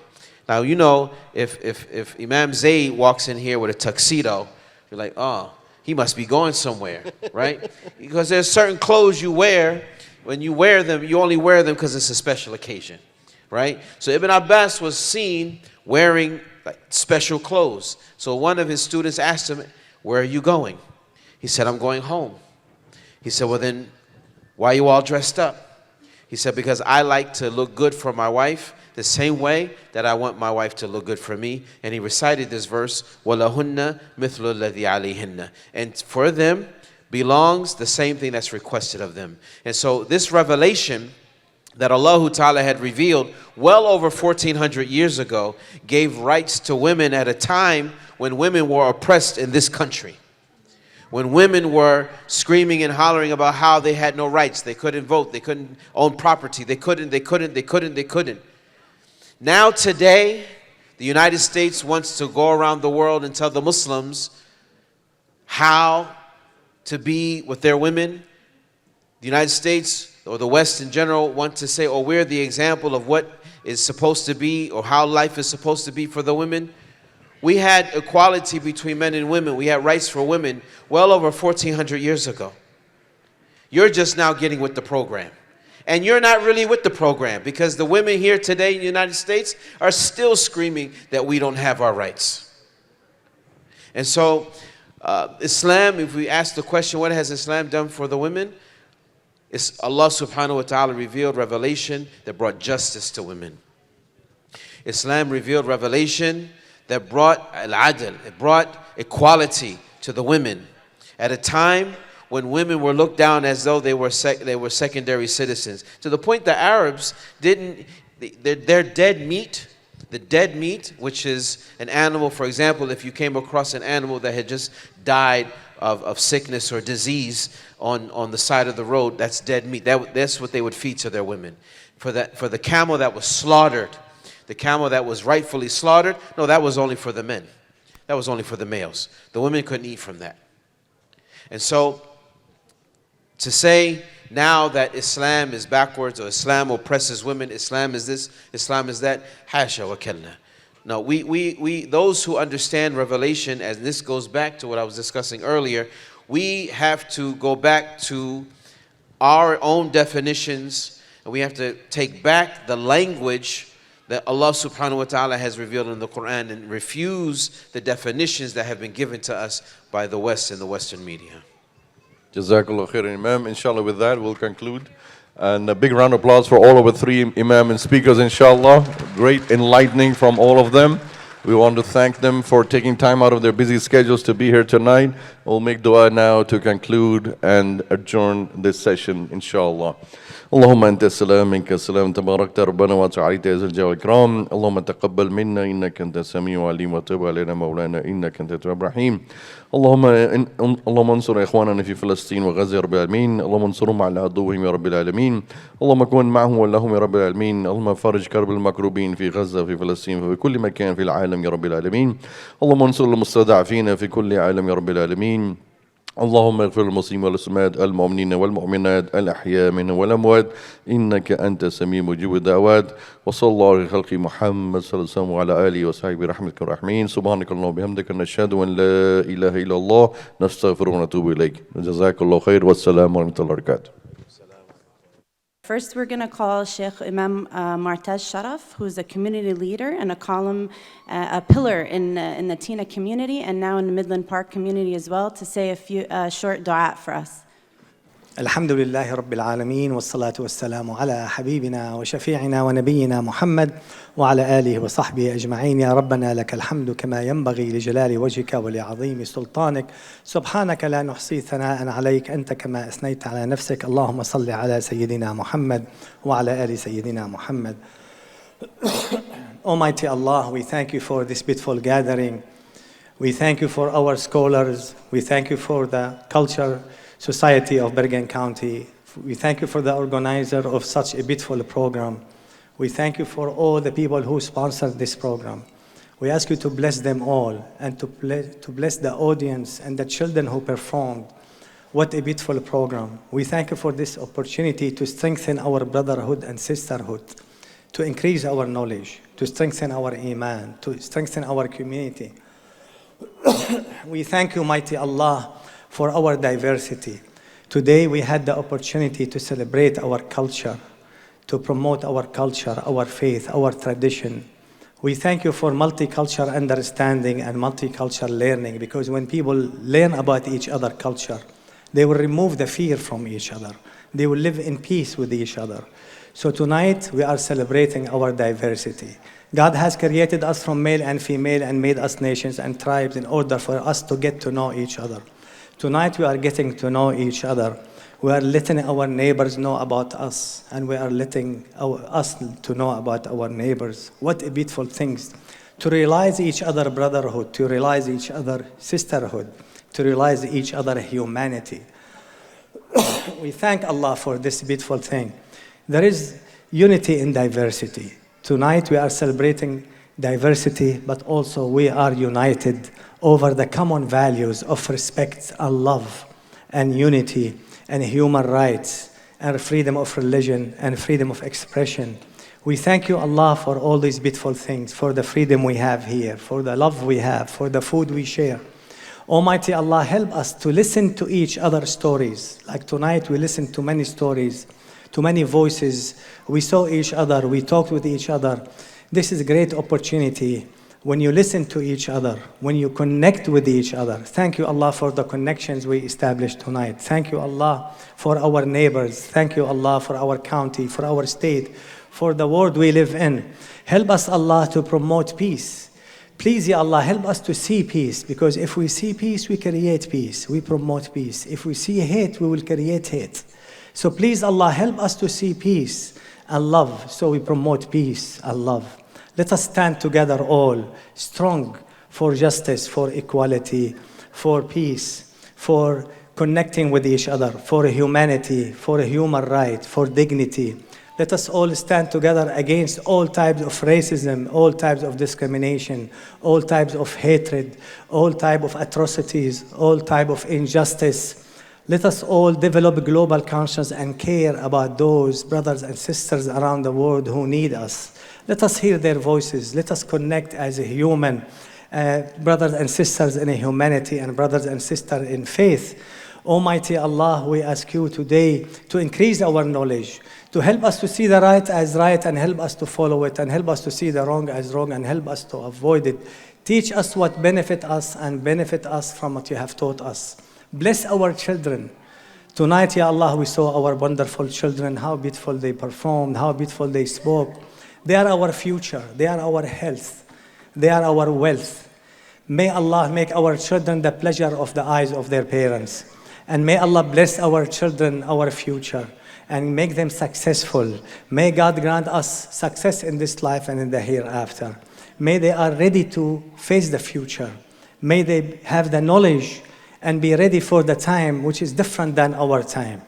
Now, you know, if Imam Zayd walks in here with a tuxedo, you're like, oh, he must be going somewhere, right? Because there's certain clothes you wear, when you wear them, you only wear them because it's a special occasion, right? So Ibn Abbas was seen wearing like special clothes. So one of his students asked him, where are you going? He said, I'm going home. He said, well then, why are you all dressed up? He said, because I like to look good for my wife the same way that I want my wife to look good for me. And he recited this verse, وَلَهُنَّ مِثْلُ الَّذِي عَلَيْهِنَّ. And for them belongs the same thing that's requested of them. And so this revelation that Allah Ta'ala had revealed well over 1400 years ago gave rights to women at a time when women were oppressed in this country. When women were screaming and hollering about how they had no rights, they couldn't vote, they couldn't own property, they couldn't. Now today, the United States wants to go around the world and tell the Muslims how to be with their women. The United States or the West in general want to say, oh, we're the example of what is supposed to be or how life is supposed to be for the women. We had equality between men and women. We had rights for women well over 1400 years ago. You're just now getting with the program. And you're not really with the program because the women here today in the United States are still screaming that we don't have our rights. And so Islam, if we ask the question, what has Islam done for the women? It's Allah subhanahu wa ta'ala revealed revelation that brought justice to women. Islam revealed revelation that brought al-adl, it brought equality to the women at a time when women were looked down as though they were secondary citizens, to the point that Arabs didn't, their dead meat, the dead meat, which is an animal, for example, if you came across an animal that had just died of sickness or disease on the side of the road, that's dead meat. That's what they would feed to their women. For the camel that was slaughtered, the camel that was rightfully slaughtered, no, that was only for the men. That was only for the males. The women couldn't eat from that. And so, to say now that Islam is backwards or Islam oppresses women, Islam is this, Islam is that, hasha wa kalla. No, we those who understand revelation, and this goes back to what I was discussing earlier, we have to go back to our own definitions, and we have to take back the language that Allah subhanahu wa ta'ala has revealed in the Quran and refuse the definitions that have been given to us by the West and the Western media. Jazakallah khairan, Imam. Inshallah, with that, we'll conclude. And a big round of applause for all of our three Imam and speakers, inshallah. Great enlightening from all of them. We want to thank them for taking time out of their busy schedules to be here tonight. We'll make dua now to conclude and adjourn this session, inshallah. اللهم أنت السلام منك السلام تباركت ربنا وتعاليت يا ذا الجلال والإكرام اللهم تقبل منا إنك أنت السميع العليم وتب علينا مولانا إنك أنت التواب الرحيم اللهم انصر إخواننا في فلسطين وغزة يا رب العالمين اللهم انصرهم على عدوهم يا رب العالمين اللهم كن معهم ولهم يا رب العالمين اللهم فرج كرب المكروبين في غزة في فلسطين وفي كل مكان في العالم يا رب العالمين اللهم انصر المستضعفين في كل عالم يا رب العالمين اللهم اغفر للمسلمين والمسلمات المؤمنين والمؤمنات الأحياء منهم والأموات إنك أنت السميع مجيب الدعوات وصلى الله على خلق محمد صلى الله عليه وسلم وعلى آله وصحبه برحمتك الرحمين سبحانك اللهم وبحمدك نشهد أن لا إله إلا الله نستغفرك ونتوب إليك جزاك الله خير والسلام ورحمة الله وبركاته. First, we're going to call Sheikh Imam Martaz Sharaf, who's a community leader and a pillar in the Tina community and now in the Midland Park community as well, to say a few short dua for us. الحمد لله رب العالمين والصلاة والسلام على حبيبنا وشفيعنا ونبينا محمد وعلى آله وصحبه أجمعين. يا ربنا لك الحمد كما ينبغي لجلال وجهك ولعظيم سلطانك. سبحانك لا نحصي ثناء عليك أنت كما أثنيت على نفسك. اللهم صل على سيدنا محمد وعلى آل سيدنا محمد. Almighty Allah, we thank you for this beautiful gathering. We thank you for our scholars. We thank you for the culture Society of Bergen County. We thank you for the organizer of such a beautiful program. We thank you for all the people who sponsored this program. We ask you to bless them all and to bless the audience and the children who performed. What a beautiful program. We thank you for this opportunity to strengthen our brotherhood and sisterhood, to increase our knowledge, to strengthen our iman, to strengthen our community. We thank you, mighty Allah, for our diversity. Today we had the opportunity to celebrate our culture, to promote our culture, our faith, our tradition. We thank you for multicultural understanding and multicultural learning, because when people learn about each other culture, they will remove the fear from each other. They will live in peace with each other. So tonight we are celebrating our diversity. God has created us from male and female and made us nations and tribes in order for us to get to know each other. Tonight we are getting to know each other. We are letting our neighbors know about us, and we are letting us to know about our neighbors. What a beautiful thing. To realize each other brotherhood, to realize each other sisterhood, to realize each other humanity. We thank Allah for this beautiful thing. There is unity in diversity. Tonight we are celebrating diversity, but also we are united over the common values of respect and love and unity and human rights and freedom of religion and freedom of expression. We thank you, Allah, for all these beautiful things, for the freedom we have here, for the love we have, for the food we share. Almighty Allah, help us to listen to each other's stories. Like tonight we listened to many stories, to many voices. We saw each other, we talked with each other. This is a great opportunity when you listen to each other, when you connect with each other. Thank you, Allah, for the connections we established tonight. Thank you, Allah, for our neighbors. Thank you, Allah, for our county, for our state, for the world we live in. Help us, Allah, to promote peace. Please, Ya Allah, help us to see peace, because if we see peace, we create peace. We promote peace. If we see hate, we will create hate. So please, Allah, help us to see peace and love, so we promote peace and love. Let us stand together all, strong for justice, for equality, for peace, for connecting with each other, for humanity, for human right, for dignity. Let us all stand together against all types of racism, all types of discrimination, all types of hatred, all types of atrocities, all types of injustice. Let us all develop global conscience and care about those brothers and sisters around the world who need us. Let us hear their voices. Let us connect as a human, brothers and sisters in humanity and brothers and sisters in faith. Almighty Allah, we ask you today to increase our knowledge, to help us to see the right as right and help us to follow it, and help us to see the wrong as wrong and help us to avoid it. Teach us what benefit us and benefit us from what you have taught us. Bless our children. Tonight, Ya Allah, we saw our wonderful children, how beautiful they performed, how beautiful they spoke. They are our future. They are our health. They are our wealth. May Allah make our children the pleasure of the eyes of their parents. And may Allah bless our children, our future, and make them successful. May God grant us success in this life and in the hereafter. May they are ready to face the future. May they have the knowledge and be ready for the time which is different than our time.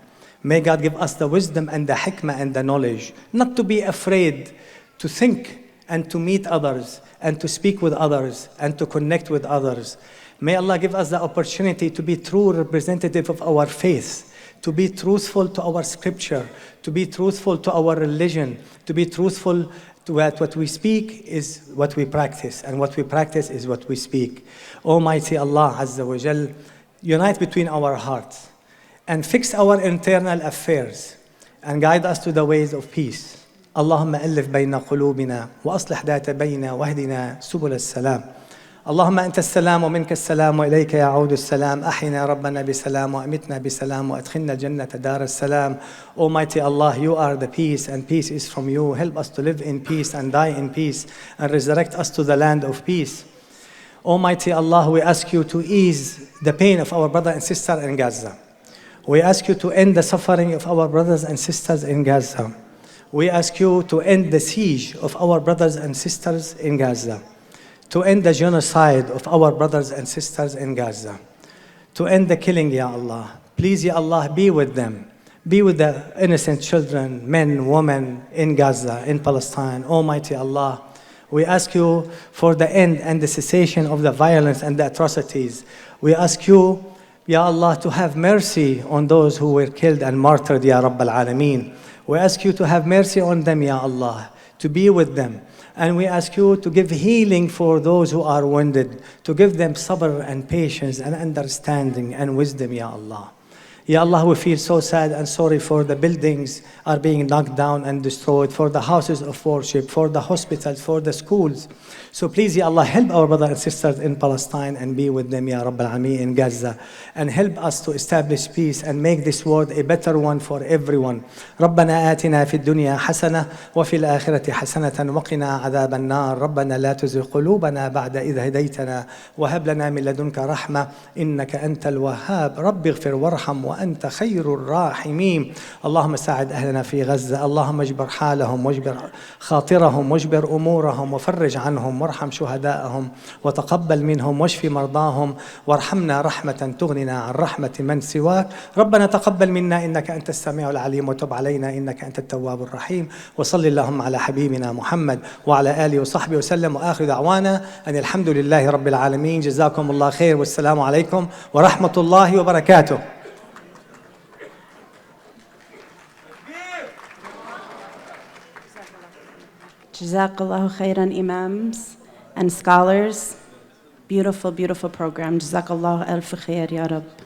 May God give us the wisdom and the hikmah and the knowledge, not to be afraid to think and to meet others and to speak with others and to connect with others. May Allah give us the opportunity to be true representative of our faith, to be truthful to our scripture, to be truthful to our religion, to be truthful to what we speak is what we practice, and what we practice is what we speak. Almighty Allah Azza wa Jal, unite between our hearts and fix our internal affairs and guide us to the ways of peace. اللهم ألف بين قلوبنا وأصلح ذات بيننا واهدنا سبل السلام. اللهم أنت السلام ومنك السلام وإليك يعود السلام. أحينا ربنا بسلام وأمتنا بسلام وأدخلنا الجنة دار السلام. Almighty Allah, you are the peace and peace is from you. Help us to live in peace and die in peace and resurrect us to the land of peace. Almighty Allah, we ask you to ease the pain of our brother and sister in Gaza. We ask you to end the suffering of our brothers and sisters in Gaza. We ask you to end the siege of our brothers and sisters in Gaza. To end the genocide of our brothers and sisters in Gaza. To end the killing, Ya Allah. Please, Ya Allah, be with them. Be with the innocent children, men, women in Gaza, in Palestine. Almighty Allah, we ask you for the end and the cessation of the violence and the atrocities. We ask you, Ya Allah, to have mercy on those who were killed and martyred, Ya Rabbal Alameen. We ask you to have mercy on them, Ya Allah, to be with them. And we ask you to give healing for those who are wounded, to give them sabr and patience and understanding and wisdom, Ya Allah. Ya Allah, we feel so sad and sorry for the buildings are being knocked down and destroyed, for the houses of worship, for the hospitals, for the schools. So please, Ya Allah, help our brothers and sisters in Palestine and be with them, Ya Rabbal Alameen, in Gaza. And help us to establish peace and make this world a better one for everyone. ربنا آتنا في الدنيا حسنة وفي الآخرة حسنة وقنا عذاب النار. ربنا لا تزغ قلوبنا بعد إذ هديتنا وهب لنا من لدنك رحمة إنك أنت الوهاب. رب اغفر وارحم وأنت خير الراحمين. اللهم ساعد أهلنا في غزة. اللهم اجبر حالهم واجبر خاطرهم واجبر أمورهم وفرج عنهم وارحم شهداءهم وتقبل منهم واشف مرضاهم وارحمنا رحمة تغننا عن رحمة من سواك. ربنا تقبل منا إنك أنت السميع العليم وتب علينا إنك أنت التواب الرحيم. وصل اللهم على حبيبنا محمد وعلى آله وصحبه وسلم. وآخر دعوانا أن الحمد لله رب العالمين. جزاكم الله خير والسلام عليكم ورحمة الله وبركاته. Jazakallahu khairan, imams and scholars. Beautiful, beautiful program. Jazakallahu alf khair, ya Rab.